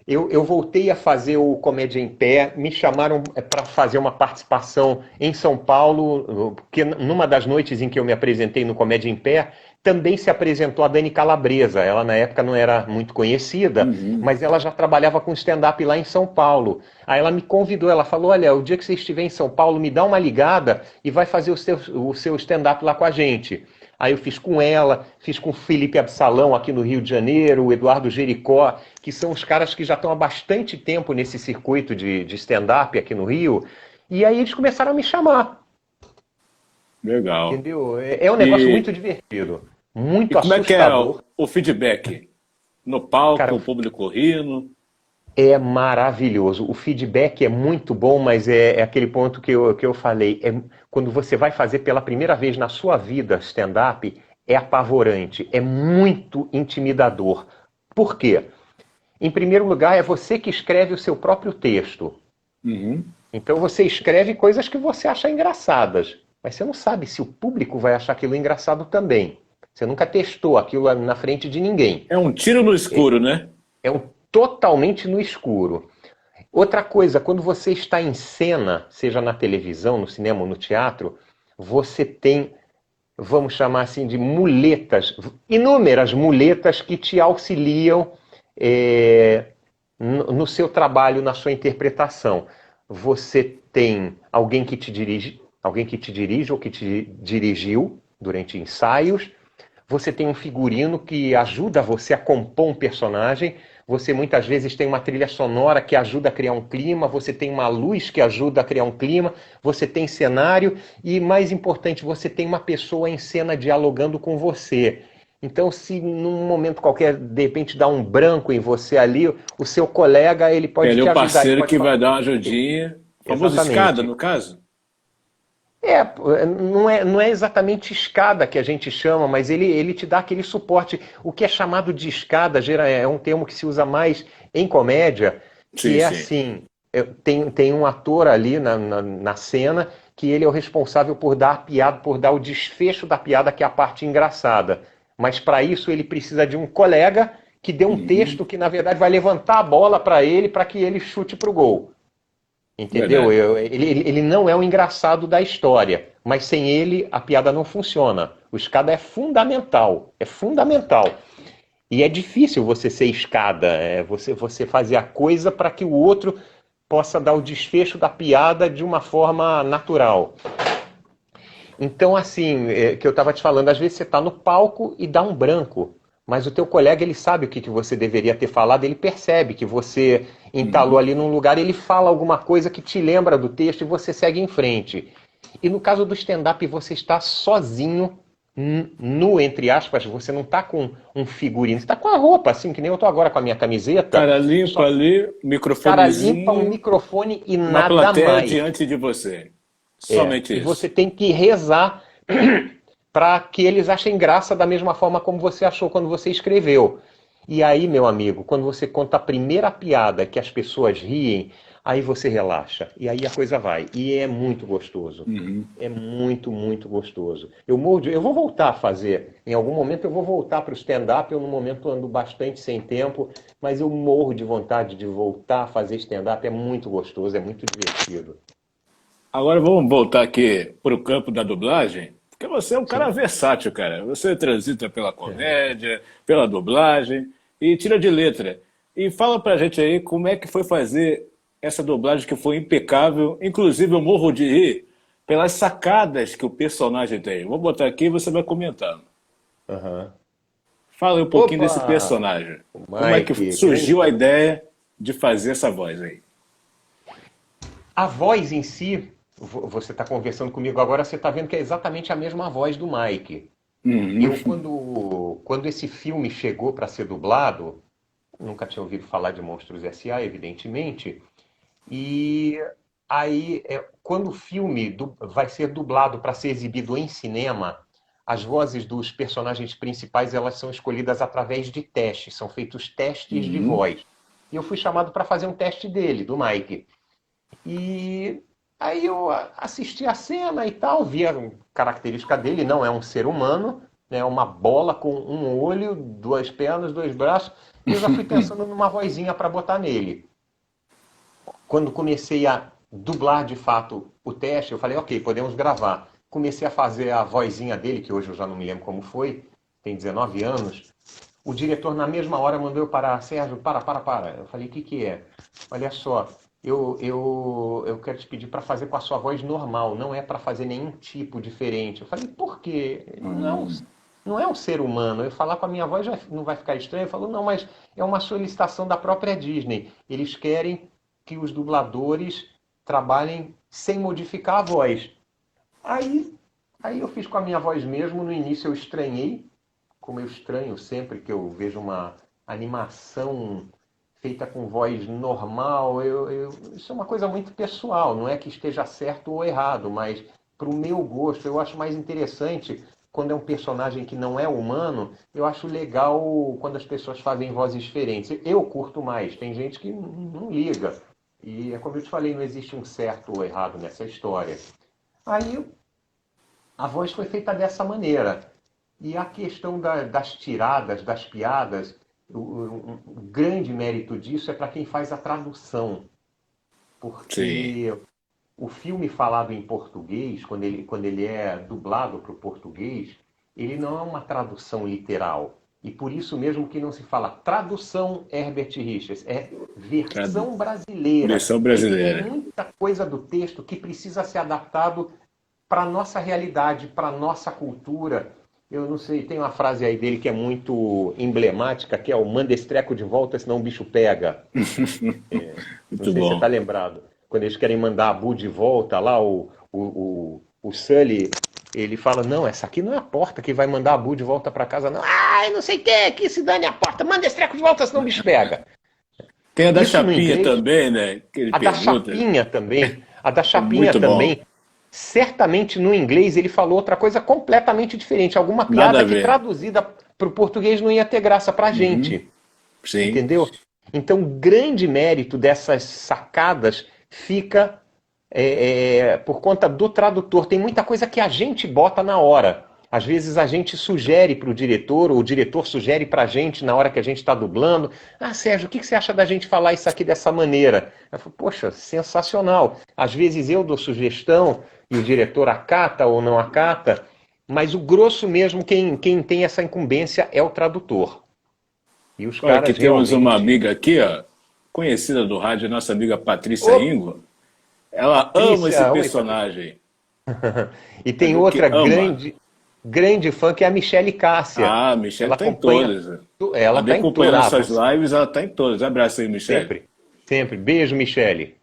eu voltei a fazer o Comédia em Pé, me chamaram para fazer uma participação em São Paulo, porque numa das noites em que eu me apresentei no Comédia em Pé, também se apresentou a Dani Calabresa. Ela na época não era muito conhecida, mas ela já trabalhava com stand-up lá em São Paulo. Aí ela me convidou, ela falou, olha, o dia que você estiver em São Paulo, me dá uma ligada e vai fazer o seu stand-up lá com a gente. Aí eu fiz com ela, fiz com o Felipe Absalão aqui no Rio de Janeiro, o Eduardo Jericó, que são os caras que já estão há bastante tempo nesse circuito de stand-up aqui no Rio. E aí eles começaram a me chamar, Legal. entendeu? É um negócio E, muito divertido, e muito como é que é o, assustador. o feedback? No palco, Cara, o público rindo? é maravilhoso. O feedback é muito bom, mas é aquele ponto que eu falei. Quando você vai fazer pela primeira vez na sua vida stand-up, é apavorante, é muito intimidador. Por quê? Em primeiro lugar, é você que escreve o seu próprio texto. Então você escreve coisas que você acha engraçadas, mas você não sabe se o público vai achar aquilo engraçado também. Você nunca testou aquilo na frente de ninguém. É um tiro no escuro, né? É totalmente no escuro. Outra coisa, quando você está em cena, seja na televisão, no cinema ou no teatro, você tem, vamos chamar assim, de muletas, inúmeras muletas que te auxiliam no seu trabalho, na sua interpretação. Você tem alguém que te dirige ou que te dirigiu durante ensaios. Você tem um figurino que ajuda você a compor um personagem. Você muitas vezes tem uma trilha sonora que ajuda a criar um clima, você tem uma luz que ajuda a criar um clima, você tem cenário e, mais importante, você tem uma pessoa em cena dialogando com você. Então, se num momento qualquer, de repente, dá um branco em você ali, o seu colega ele pode Ele é te o ajudar. Ele parceiro pode que falar. vai dar uma ajudinha. Famosa escada, Exatamente. no caso? Não é exatamente escada que a gente chama, mas ele te dá aquele suporte. O que é chamado de escada é um termo que se usa mais em comédia, Sim, que é sim. assim, Tem um ator ali na cena que ele é o responsável por dar a piada, por dar o desfecho da piada, que é a parte engraçada. Mas para isso ele precisa de um colega que dê um Uhum. texto que, na verdade, vai levantar a bola para ele para que ele chute para o gol. Entendeu? Verdade. Ele não é o engraçado da história, mas sem ele a piada não funciona. O escada é fundamental, é fundamental. E é difícil você ser escada, você fazer a coisa para que o outro possa dar o desfecho da piada de uma forma natural. Então, assim, que eu estava te falando, às vezes você está no palco e dá um branco, mas o teu colega, ele sabe o que você deveria ter falado, ele percebe que você entalou Uhum. ali num lugar, ele fala alguma coisa que te lembra do texto e você segue em frente. E no caso do stand-up, você está sozinho, nu, entre aspas, você não está com um figurino, você está com a roupa, assim, que nem eu estou agora com a minha camiseta, Cara limpa só ali, cara limpa, um microfonezinho, microfone e uma nada plateia mais. diante de você. Somente E isso. você tem que rezar para que eles achem graça da mesma forma como você achou quando você escreveu. E aí, meu amigo, quando você conta a primeira piada que as pessoas riem, aí você relaxa. E aí a coisa vai. E é muito gostoso. Uhum. É muito, muito gostoso. Eu vou voltar a fazer. Em algum momento eu vou voltar para o stand-up. Eu, no momento, ando bastante sem tempo, mas eu morro de vontade de voltar a fazer stand-up. É muito gostoso, é muito divertido. Agora vamos voltar aqui para o campo da dublagem, porque você é um cara Sim. versátil, cara. Você transita pela comédia, pela dublagem e tira de letra. E fala pra gente aí como é que foi fazer essa dublagem que foi impecável. Inclusive eu morro de rir pelas sacadas que o personagem tem. Vou botar aqui e você vai comentando. Aham. Fala aí um pouquinho desse Opa! personagem. Como é que Mike, surgiu a ideia de fazer essa voz aí? a voz em si, você está conversando comigo agora, você está vendo que é exatamente a mesma voz do Mike. Eu, Uhum. quando esse filme chegou para ser dublado, nunca tinha ouvido falar de Monstros S.A., evidentemente, e aí, quando o filme vai ser dublado para ser exibido em cinema, as vozes dos personagens principais elas são escolhidas através de testes, são feitos testes de Uhum. voz. E eu fui chamado para fazer um teste dele, do Mike. E aí eu assisti a cena e tal, vi a característica dele, não é um ser humano, né, é uma bola com um olho, duas pernas, dois braços, e eu já fui pensando numa vozinha para botar nele. Quando comecei a dublar de fato o teste, eu falei, ok, podemos gravar. Comecei a fazer a vozinha dele, que hoje eu já não me lembro como foi, tem 19 anos. O diretor, na mesma hora, mandou eu parar. Sérgio, para. Eu falei, o que que é? Olha só, eu quero te pedir para fazer com a sua voz normal, não é para fazer nenhum tipo diferente. Eu falei, por quê? Ele, não, não é um ser humano. Eu falar com a minha voz já não vai ficar estranho. Ele falou, não, mas é uma solicitação da própria Disney. Eles querem que os dubladores trabalhem sem modificar a voz. Aí, aí eu fiz com a minha voz mesmo. No início eu estranhei, como eu estranho sempre que eu vejo uma animação feita com voz normal. Isso é uma coisa muito pessoal, não é que esteja certo ou errado, mas para o meu gosto, eu acho mais interessante quando é um personagem que não é humano, eu acho legal quando as pessoas fazem vozes diferentes. Eu curto mais, tem gente que não liga. E é como eu te falei, não existe um certo ou errado nessa história. Aí a voz foi feita dessa maneira. E a questão das tiradas, das piadas, o grande mérito disso é para quem faz a tradução. Sim. Porque o filme falado em português, quando ele é dublado para o português, ele não é uma tradução literal. E por isso mesmo que não se fala tradução Herbert Richards, é Tradu- versão brasileira. Versão Porque tem brasileira. muita coisa do texto que precisa ser adaptado para a nossa realidade, para a nossa cultura. Eu não sei, tem uma frase aí dele que é muito emblemática, que é o manda esse treco de volta, senão o bicho pega. Não Muito sei se você está bom. lembrado. Quando eles querem mandar a Boo de volta lá, o Sully, ele fala, não, essa aqui não é a porta que vai mandar a Boo de volta para casa, não. Ai, não sei o que se dane a porta, manda esse treco de volta, senão o bicho pega. Tem a da Isso no Chapinha inglês, também, né? Que ele a da pergunta. Chapinha também, a da É Chapinha muito bom. também, certamente no inglês ele falou outra coisa completamente diferente, alguma Nada piada a que ver. traduzida para o português não ia ter graça para a Uhum. gente, Sim. entendeu? Então, grande mérito dessas sacadas fica por conta do tradutor. Tem muita coisa que a gente bota na hora. Às vezes a gente sugere para o diretor, ou o diretor sugere para a gente na hora que a gente está dublando. Ah, Sérgio, o que você acha da gente falar isso aqui dessa maneira? Eu falo, poxa, sensacional. Às vezes eu dou sugestão e o diretor acata ou não acata, mas o grosso mesmo, quem tem essa incumbência é o tradutor. E os Olha, caras aqui temos uma realmente... amiga aqui, ó, conhecida do rádio, nossa amiga Patrícia Ô, Ingo. Ela ama esse Patrícia, oi, Patrícia. personagem. E Ela tem viu que outra ama. grande fã que é a Michele Cássia. Ah, a Michelle Ela está em acompanha, todas. ela Andei tá em acompanhando toda. Ah, essas lives, ela está em todas. Abraço aí, Michelle. sempre, sempre. Beijo, Michele.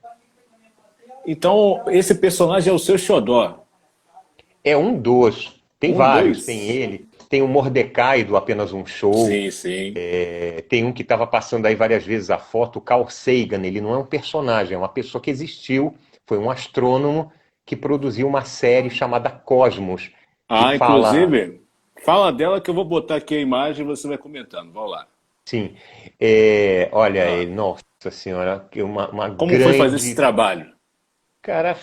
Então, esse personagem é o seu xodó. É um dos. Tem Um, vários. Tem dois. ele, tem o Mordecai do Apenas um Show. Sim, sim. Tem um que estava passando aí várias vezes a foto, o Carl Sagan. Ele não é um personagem, é uma pessoa que existiu. Foi um astrônomo que produziu uma série chamada Cosmos, que Ah, fala. inclusive, fala dela que eu vou botar aqui a imagem e você vai comentando. Vamos lá. Sim, olha, Ah, nossa senhora, que uma como foi fazer esse grande. trabalho? Cara,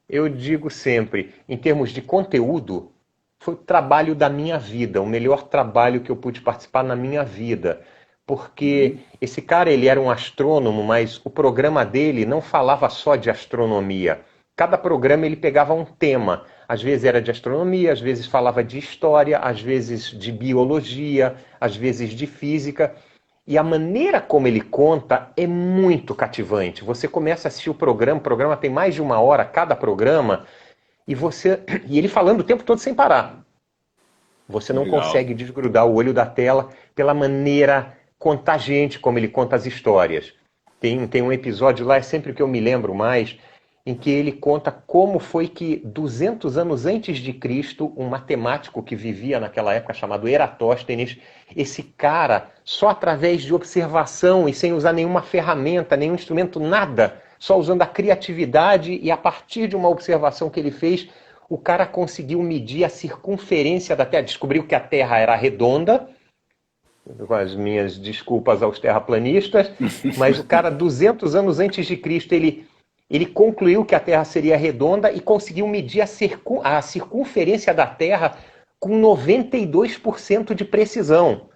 eu digo sempre, em termos de conteúdo, foi o trabalho da minha vida, o melhor trabalho que eu pude participar na minha vida. Porque esse cara, ele era um astrônomo, mas o programa dele não falava só de astronomia. Cada programa ele pegava um tema. Às vezes era de astronomia, às vezes falava de história, às vezes de biologia, às vezes de física. E a maneira como ele conta é muito cativante. Você começa a assistir o programa tem mais de uma hora cada programa, e ele falando o tempo todo sem parar. Você não Legal. consegue desgrudar o olho da tela pela maneira contagiante como ele conta as histórias. Tem um episódio lá, é sempre que eu me lembro mais, em que ele conta como foi que 200 anos antes de Cristo, um matemático que vivia naquela época chamado Eratóstenes, esse cara, só através de observação e sem usar nenhuma ferramenta, nenhum instrumento, nada, só usando a criatividade e a partir de uma observação que ele fez, o cara conseguiu medir a circunferência da Terra, descobriu que a Terra era redonda, com as minhas desculpas aos terraplanistas, mas o cara, 200 anos antes de Cristo, ele concluiu que a Terra seria redonda e conseguiu medir a circunferência da Terra com 92% de precisão.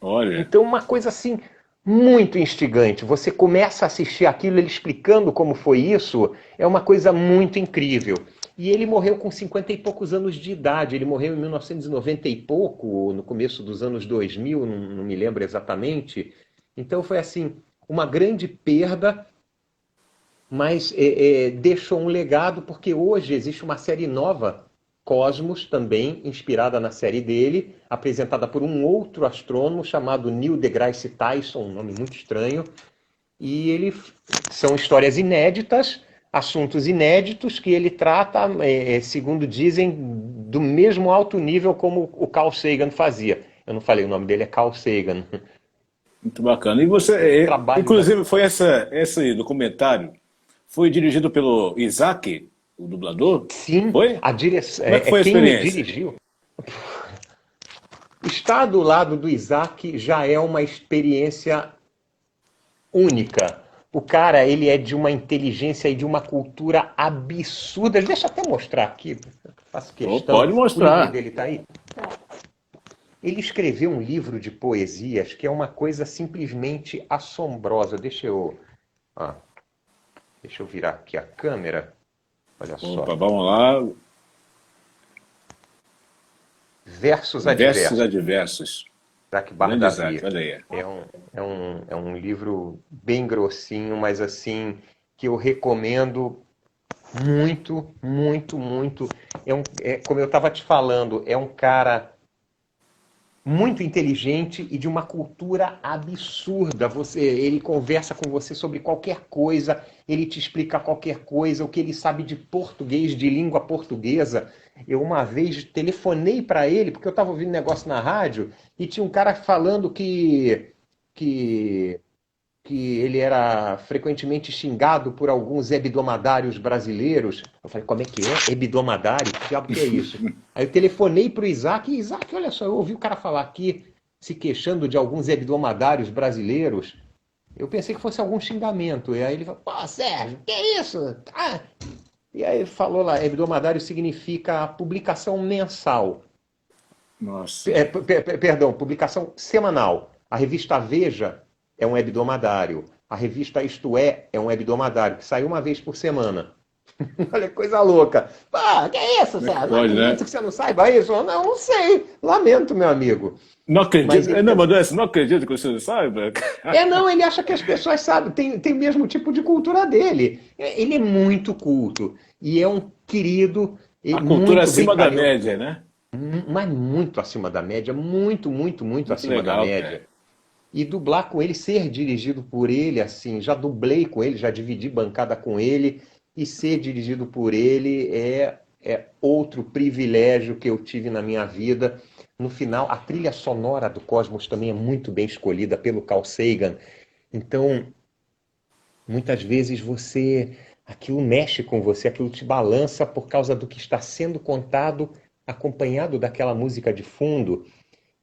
Olha, Então, uma coisa assim muito instigante. Você começa a assistir aquilo, ele explicando como foi isso, é uma coisa muito incrível. E ele morreu com 50 e poucos anos de idade. Ele morreu em 1990 e pouco, no começo dos anos 2000, não me lembro exatamente. Então foi assim, uma grande perda, mas deixou um legado, porque hoje existe uma série nova, Cosmos, também inspirada na série dele, apresentada por um outro astrônomo chamado Neil deGrasse Tyson, um nome muito estranho, e são histórias inéditas, assuntos inéditos que ele trata, segundo dizem, do mesmo alto nível como o Carl Sagan fazia. Eu não falei, o nome dele é Carl Sagan. muito bacana. E O você, trabalho da... inclusive, foi esse documentário, foi dirigido pelo Isaac, o dublador? Sim, Foi? a direção, Como é que foi a quem me experiência? dirigiu. Estar do lado do Isaac já é uma experiência única. O cara, ele é de uma inteligência e de uma cultura absurda. Deixa eu até mostrar aqui, faço Oh, questão. pode O livro mostrar. dele está aí. Ele escreveu um livro de poesias que é uma coisa simplesmente assombrosa. Ah, deixa eu virar aqui a câmera. Olha só. Opa, vamos lá. Versos Versos Adversos, adversos. Isaac Grande Isaac, Bardavi. olha aí. É um livro bem grossinho, mas assim, que eu recomendo muito, muito, muito. Como eu estava te falando, é um cara muito inteligente e de uma cultura absurda. Ele conversa com você sobre qualquer coisa, ele te explica qualquer coisa, o que ele sabe de português, de língua portuguesa. Eu uma vez telefonei para ele, porque eu estava ouvindo negócio na rádio, e tinha um cara falando que, que ele era frequentemente xingado por alguns hebdomadários brasileiros. Eu falei, como é que é? Hebdomadário? Que diabo que é isso? Aí eu telefonei para o Isaac, e Isaac, olha só, eu ouvi o cara falar aqui, se queixando de alguns hebdomadários brasileiros. Eu pensei que fosse algum xingamento. E aí ele falou, pô, Sérgio, que isso? Ah. E aí ele falou lá, hebdomadário significa publicação mensal. Nossa. Perdão, publicação semanal. A revista Veja é um hebdomadário. A revista Isto é um hebdomadário, que sai uma vez por semana. Olha que coisa louca. Ah, que é isso, Como é que Sérgio? Não pode, acredito né? que você não saiba isso. Eu não sei. Lamento, meu amigo. Não Mas acredito. ele, Não, mas não acredito que você não saiba. não, ele acha que as pessoas sabem, tem o mesmo tipo de cultura dele. Ele é muito culto e é um querido, A cultura muito acima da brincalhão, média, né? mas muito acima da média, muito, muito, muito Muito acima da legal, cara. média. E dublar com ele, ser dirigido por ele, assim, já dublei com ele, já dividi bancada com ele, e ser dirigido por ele é outro privilégio que eu tive na minha vida. No final, a trilha sonora do Cosmos também é muito bem escolhida pelo Carl Sagan. Então, muitas vezes aquilo mexe com você, aquilo te balança por causa do que está sendo contado, acompanhado daquela música de fundo.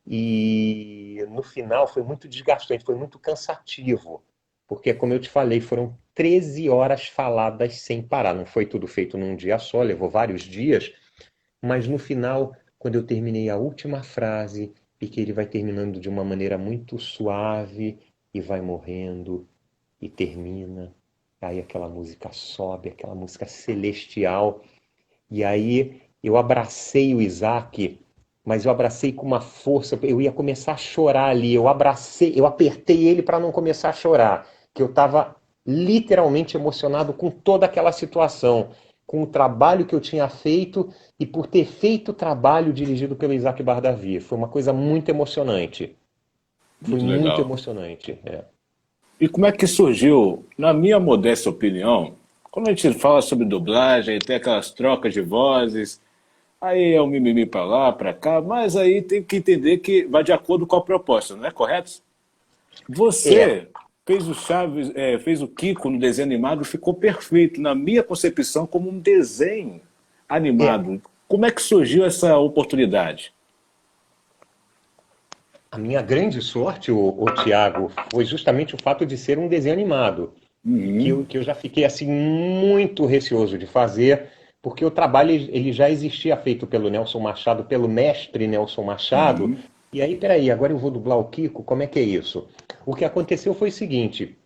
E no final foi muito desgastante, foi muito cansativo. Porque, como eu te falei, foram 13 horas faladas sem parar. Não foi tudo feito num dia só, levou vários dias. Mas no final, quando eu terminei a última frase, e que ele vai terminando de uma maneira muito suave, e vai morrendo, e termina. Aí aquela música sobe, aquela música celestial. E aí eu abracei o Isaac, mas eu abracei com uma força, eu ia começar a chorar ali. Eu abracei, eu apertei ele para não começar a chorar, que eu estava literalmente emocionado com toda aquela situação, com o trabalho que eu tinha feito e por ter feito o trabalho dirigido pelo Isaac Bardavi. Foi uma coisa muito emocionante. Foi Muito muito legal. emocionante. É. E como é que surgiu, na minha modesta opinião, quando a gente fala sobre dublagem, tem aquelas trocas de vozes, aí é um mimimi pra lá, pra cá, mas aí tem que entender que vai de acordo com a proposta, não é correto? É, Você fez o Chaves, fez o Kiko no desenho animado, ficou perfeito, na minha concepção, como um desenho é. animado. Como é que surgiu essa oportunidade? A minha grande sorte, o Tiago, foi justamente o fato de ser um desenho animado, Uhum, que eu já fiquei assim muito receoso de fazer, porque o trabalho ele já existia feito pelo Nelson Machado, pelo mestre Nelson Machado. uhum, E aí, peraí, agora eu vou dublar o Kiko, como é que é isso? O que aconteceu foi o seguinte,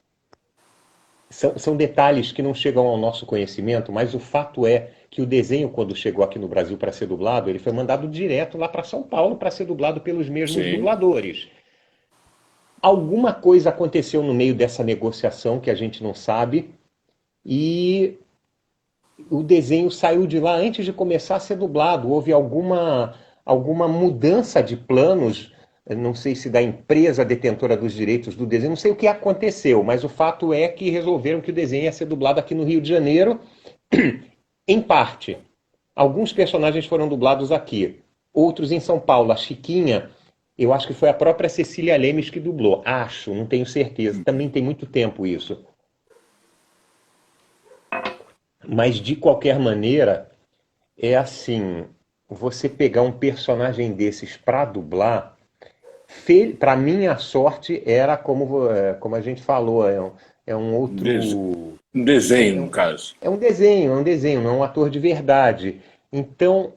são detalhes que não chegam ao nosso conhecimento, mas o fato é que o desenho, quando chegou aqui no Brasil para ser dublado, ele foi mandado direto lá para São Paulo para ser dublado pelos mesmos sim. dubladores. Alguma coisa aconteceu no meio dessa negociação que a gente não sabe e o desenho saiu de lá antes de começar a ser dublado. Houve alguma mudança de planos, não sei se da empresa detentora dos direitos do desenho, não sei o que aconteceu, mas o fato é que resolveram que o desenho ia ser dublado aqui no Rio de Janeiro, em parte. Alguns personagens foram dublados aqui, outros em São Paulo. A Chiquinha, eu acho que foi a própria Cecília Lemes que dublou. Acho, não tenho certeza. Também tem muito tempo isso. Mas de qualquer maneira, é assim, você pegar um personagem desses para dublar, para minha sorte era como a gente falou, é um Des- outro, Um é, desenho, é no um, caso. é um desenho, não é um ator de verdade. Então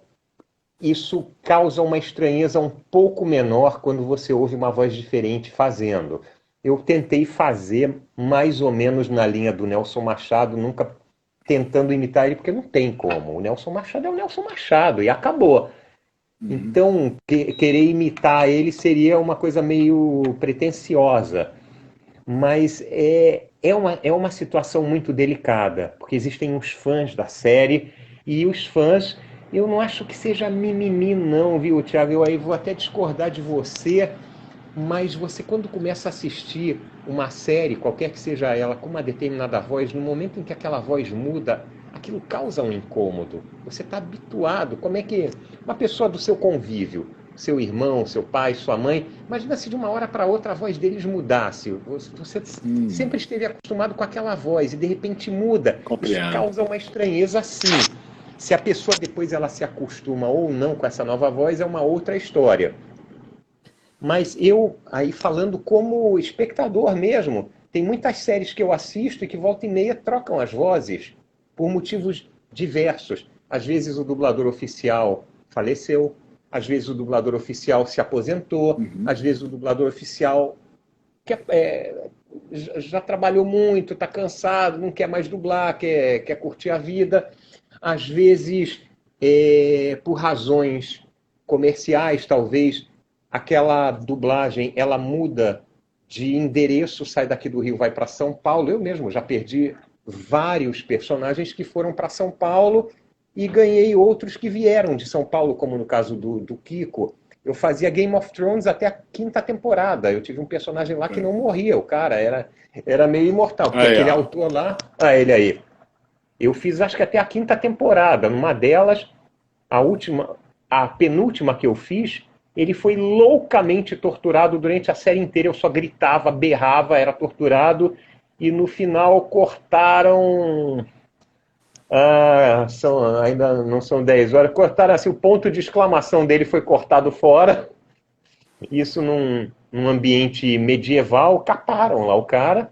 isso causa uma estranheza um pouco menor quando você ouve uma voz diferente fazendo. Eu tentei fazer mais ou menos na linha do Nelson Machado, nunca tentando imitar ele, porque não tem como. O Nelson Machado é o Nelson Machado e acabou. Então, querer imitar ele seria uma coisa meio pretensiosa. Mas é uma situação muito delicada, porque existem os fãs da série e os fãs, eu não acho que seja mimimi não, viu, Thiago? Eu aí vou até discordar de você, mas você quando começa a assistir uma série, qualquer que seja ela, com uma determinada voz, no momento em que aquela voz muda, aquilo causa um incômodo. Você está habituado. Como é que uma pessoa do seu convívio, seu irmão, seu pai, sua mãe, imagina se de uma hora para outra a voz deles mudasse. Você sempre esteve acostumado com aquela voz e de repente muda. Isso Compreendo. causa uma estranheza sim. Se a pessoa depois ela se acostuma ou não com essa nova voz é uma outra história. Mas eu, aí falando como espectador mesmo, Tem muitas séries que eu assisto e que volta e meia trocam as vozes por motivos diversos. Às vezes o dublador oficial faleceu, às vezes o dublador oficial se aposentou, às vezes o dublador oficial já trabalhou muito, está cansado, não quer mais dublar, quer curtir a vida. Às vezes, por razões comerciais, talvez, aquela dublagem ela muda de endereço, sai daqui do Rio, vai para São Paulo. Eu mesmo já perdi vários personagens que foram para São Paulo e ganhei outros que vieram de São Paulo, como no caso do Kiko. Eu fazia Game of Thrones até a 5ª temporada. Eu tive um personagem lá que não morria. O cara era meio imortal. Porque aquele autor lá... Ah, ele aí. Eu fiz acho que até a 5ª temporada. Numa delas, a penúltima que eu fiz, ele foi loucamente torturado durante a série inteira. Eu só gritava, berrava, era torturado. E no final cortaram... ainda não são 10 horas. Cortaram assim, o ponto de exclamação dele foi cortado fora. Isso num ambiente medieval. Caparam lá o cara.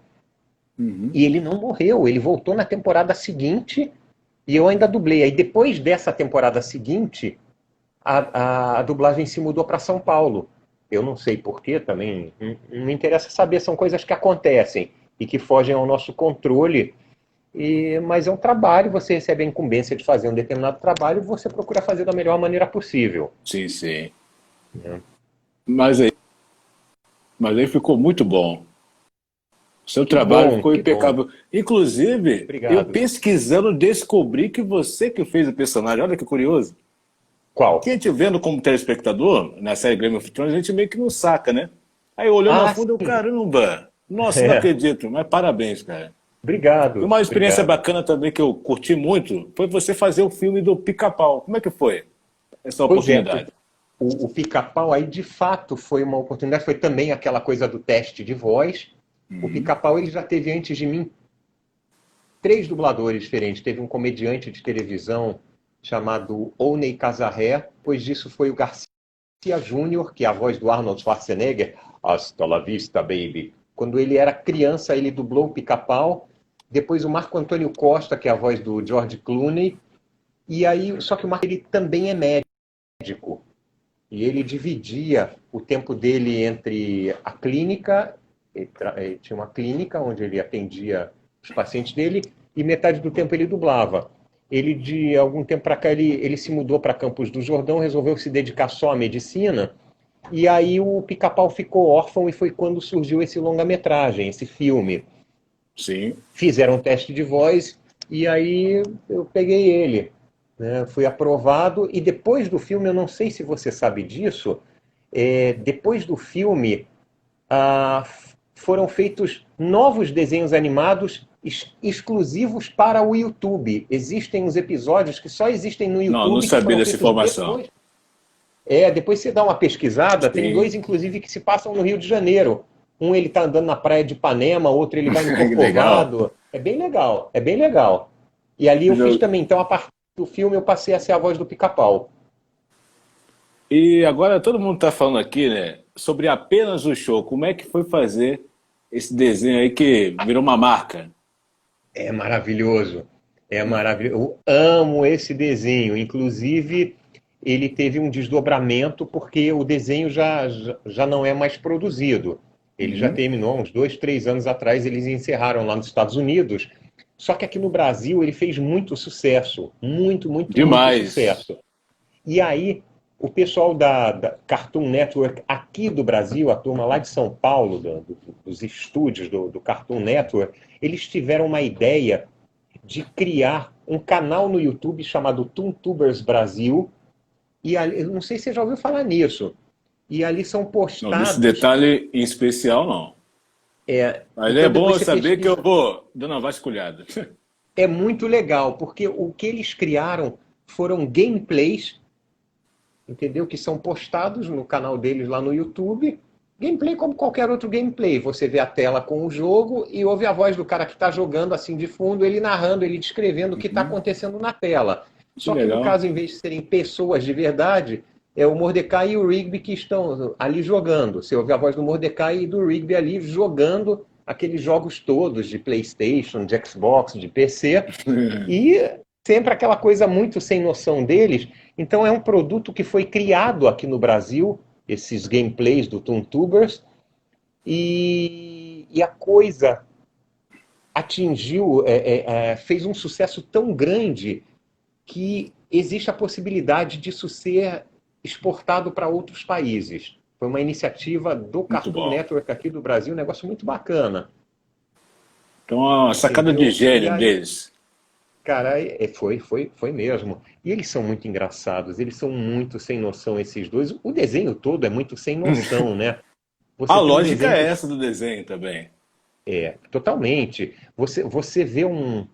E ele não morreu. Ele voltou na temporada seguinte e eu ainda dublei. Aí depois dessa temporada seguinte, a dublagem se mudou para São Paulo. Eu não sei porquê também. Não me interessa saber. São coisas que acontecem e que fogem ao nosso controle. Mas é um trabalho, você recebe a incumbência de fazer um determinado trabalho e você procura fazer da melhor maneira possível. Sim, sim. Mas aí ficou muito bom. Seu trabalho ficou impecável. Bom. Inclusive, obrigado. Eu pesquisando descobri que você que fez o personagem. Olha que curioso. Qual? Quem te vendo como telespectador, na série Game of Thrones, a gente meio que não saca, né? Aí olhando a fundo, eu, caramba, nossa, não acredito, mas parabéns, cara. Obrigado. E uma experiência bacana também que eu curti muito foi você fazer o filme do Pica-Pau. Como é que foi essa oportunidade? O Pica-Pau aí, de fato, foi uma oportunidade. Foi também aquela coisa do teste de voz. O Pica-Pau ele já teve antes de mim 3 dubladores diferentes. Teve um comediante de televisão chamado Oney Casarré. Depois disso foi o Garcia Júnior, que é a voz do Arnold Schwarzenegger. Hasta la vista, baby. Quando ele era criança, ele dublou o Pica-Pau. Depois o Marco Antônio Costa, que é a voz do George Clooney. E aí, só que o Marco ele também é médico. E ele dividia o tempo dele entre a clínica, ele tinha uma clínica onde ele atendia os pacientes dele, e metade do tempo ele dublava. Ele, de algum tempo para cá, ele se mudou para Campos do Jordão, resolveu se dedicar só à medicina. E aí o Pica-Pau ficou órfão e foi quando surgiu esse longa-metragem, esse filme. Sim. Fizeram um teste de voz e aí eu peguei ele. Né? Fui aprovado e depois do filme, eu não sei se você sabe disso, depois do filme foram feitos novos desenhos animados exclusivos para o YouTube. Existem uns episódios que só existem no YouTube. Não sabia dessa informação. Depois você dá uma pesquisada, sim. Tem 2, inclusive, que se passam no Rio de Janeiro. Um ele está andando na praia de Ipanema, outro ele vai no Corcovado. É bem legal, é bem legal. E ali eu fiz também. Então, a partir do filme, eu passei a ser a voz do Pica-Pau. E agora todo mundo está falando aqui, né, sobre apenas o show. Como é que foi fazer esse desenho aí que virou uma marca? É maravilhoso. É maravilhoso. Eu amo esse desenho. Inclusive, ele teve um desdobramento porque o desenho já não é mais produzido. Ele já terminou uns 2, 3 anos atrás, eles encerraram lá nos Estados Unidos. Só que aqui no Brasil ele fez muito sucesso. Muito sucesso. E aí, o pessoal da Cartoon Network aqui do Brasil, a turma lá de São Paulo, dos estúdios do Cartoon Network, eles tiveram uma ideia de criar um canal no YouTube chamado Toontubers Brasil. E ali, eu não sei se você já ouviu falar nisso. E ali são postados... Não, nesse detalhe em especial, não. Mas então é bom saber que eu vou dando uma vasculhada. É muito legal, porque o que eles criaram foram gameplays, entendeu? Que são postados no canal deles lá no YouTube. Gameplay como qualquer outro gameplay. Você vê a tela com o jogo e ouve a voz do cara que está jogando assim de fundo, ele narrando, ele descrevendo o que está acontecendo na tela. Só que no caso, em vez de serem pessoas de verdade, é o Mordecai e o Rigby que estão ali jogando. Você ouve a voz do Mordecai e do Rigby ali jogando aqueles jogos todos de PlayStation, de Xbox, de PC, e sempre aquela coisa muito sem noção deles. Então é um produto que foi criado aqui no Brasil, esses gameplays do Toontubers, e a coisa atingiu, fez um sucesso tão grande que existe a possibilidade disso ser exportado para outros países. Foi uma iniciativa do Cartoon Network aqui do Brasil, um negócio muito bacana. Então, uma sacada de gênio deles. Cara, foi mesmo. E eles são muito engraçados, eles são muito sem noção, esses dois. O desenho todo é muito sem noção, né? A lógica é essa do desenho também. Totalmente. Você vê um...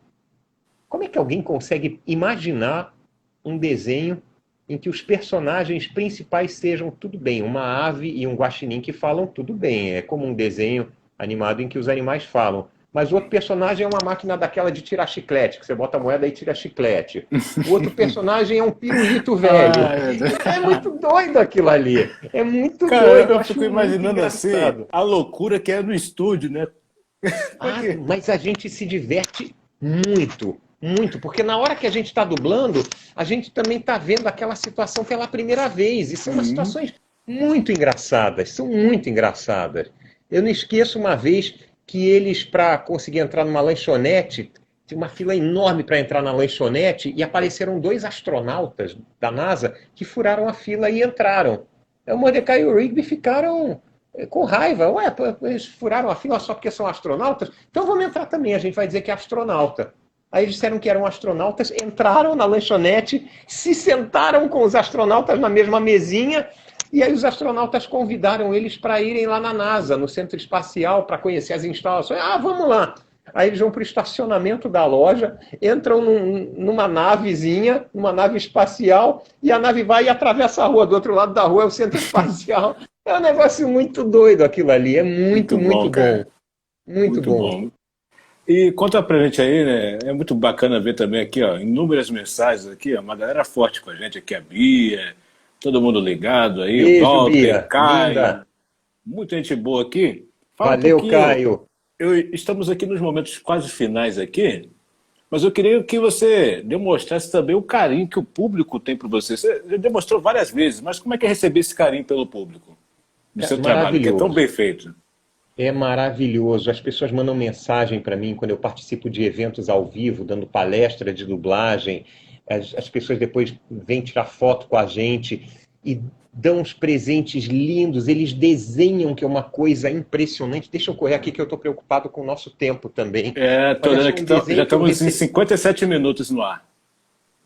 Como é que alguém consegue imaginar um desenho em que os personagens principais sejam tudo bem, uma ave e um guaxinim que falam tudo bem, é como um desenho animado em que os animais falam, mas o outro personagem é uma máquina daquela de tirar chiclete, que você bota a moeda e tira chiclete. O outro personagem é um pirulito velho. É muito doido aquilo ali. É muito doido. Eu fico imaginando assim, a loucura que é no estúdio, né? Mas a gente se diverte muito. Muito, porque na hora que a gente está dublando, a gente também está vendo aquela situação pela primeira vez. E são umas situações muito engraçadas, são muito engraçadas. Eu não esqueço uma vez que eles, para conseguir entrar numa lanchonete, tinha uma fila enorme para entrar na lanchonete e apareceram 2 astronautas da NASA que furaram a fila e entraram. O Mordecai e o Rigby ficaram com raiva. Ué, eles furaram a fila só porque são astronautas? Então vamos entrar também, a gente vai dizer que é astronauta. Aí eles disseram que eram astronautas, entraram na lanchonete, se sentaram com os astronautas na mesma mesinha, e aí os astronautas convidaram eles para irem lá na NASA, no centro espacial, para conhecer as instalações. Vamos lá! Aí eles vão para o estacionamento da loja, entram numa navezinha, numa nave espacial, e a nave vai e atravessa a rua. Do outro lado da rua é o centro espacial. É um negócio muito doido aquilo ali, é muito bom. Muito bom. E conta pra gente aí, né? É muito bacana ver também aqui, ó, inúmeras mensagens aqui, ó, uma galera forte com a gente aqui, a Bia, todo mundo ligado aí, beijo, o Walter, Bia, Caio, linda. Muita gente boa aqui. Valeu, Caio. Estamos aqui nos momentos quase finais aqui, mas eu queria que você demonstrasse também o carinho que o público tem por você. Você já demonstrou várias vezes, mas como é que é receber esse carinho pelo público? Do seu trabalho, que é tão bem feito. É maravilhoso. As pessoas mandam mensagem para mim quando eu participo de eventos ao vivo, dando palestra de dublagem. As pessoas depois vêm tirar foto com a gente e dão uns presentes lindos. Eles desenham, que é uma coisa impressionante. Deixa eu correr aqui que eu estou preocupado com o nosso tempo também. Tô olhando aqui, já estamos em 57 minutos no ar.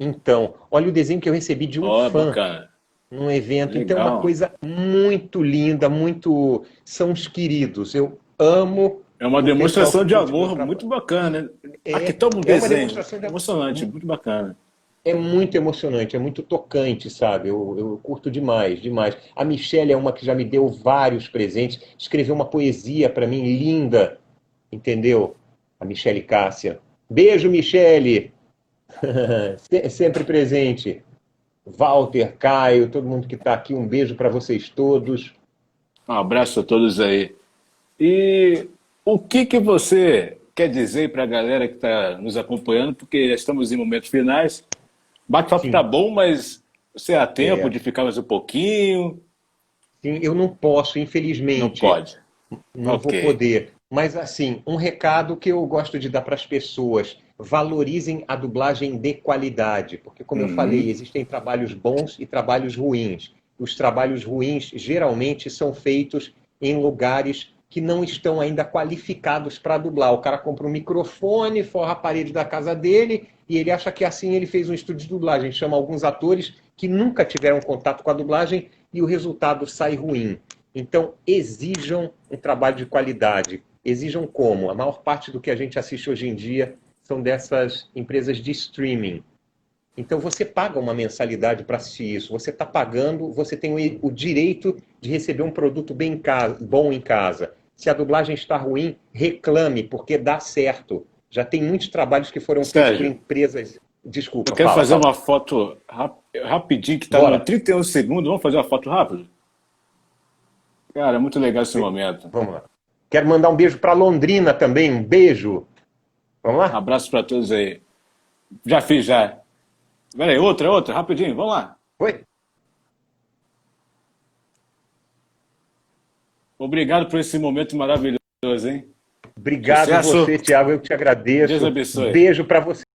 Então, olha o desenho que eu recebi de um fã. Bacana. Num evento. Legal. Então é uma coisa muito linda, muito... São os queridos. Eu amo... É uma demonstração de amor muito bacana, né? Aqui toma um desenho. Emocionante, muito bacana. É muito emocionante, é muito tocante, sabe? Eu curto demais, demais. A Michelle é uma que já me deu vários presentes. Escreveu uma poesia para mim linda, entendeu? A Michelle Cássia. Beijo, Michelle! Sempre presente. Walter, Caio, todo mundo que está aqui, um beijo para vocês todos. Um abraço a todos aí. E o que você quer dizer para a galera que está nos acompanhando, porque já estamos em momentos finais. Bate-papo está bom, mas você há tempo de ficar mais um pouquinho? Sim, eu não posso, infelizmente. Não pode. Não vou poder. Mas, assim, um recado que eu gosto de dar para as pessoas: valorizem a dublagem de qualidade, porque, como eu falei, existem trabalhos bons e trabalhos ruins. Os trabalhos ruins geralmente são feitos em lugares que não estão ainda qualificados para dublar. O cara compra um microfone, forra a parede da casa dele e ele acha que assim ele fez um estúdio de dublagem. Chama alguns atores que nunca tiveram contato com a dublagem e o resultado sai ruim. Então, exijam um trabalho de qualidade. Exijam como? A maior parte do que a gente assiste hoje em dia são dessas empresas de streaming. Então, você paga uma mensalidade para assistir isso. Você está pagando, você tem o direito de receber um produto bom em casa. Se a dublagem está ruim, reclame, porque dá certo. Já tem muitos trabalhos que foram feitos por empresas... Desculpa, eu quero fazer uma foto rapidinho, que está no 31 segundos. Vamos fazer uma foto rápida? Cara, é muito legal esse momento. Vamos lá. Quero mandar um beijo para Londrina também, um beijo. Vamos lá? Abraço para todos aí. Já fiz, já. Peraí, outra, rapidinho, vamos lá. Oi? Obrigado por esse momento maravilhoso, hein? Obrigado Sucesso. você, Tiago, eu te agradeço. Deus abençoe. Beijo para você.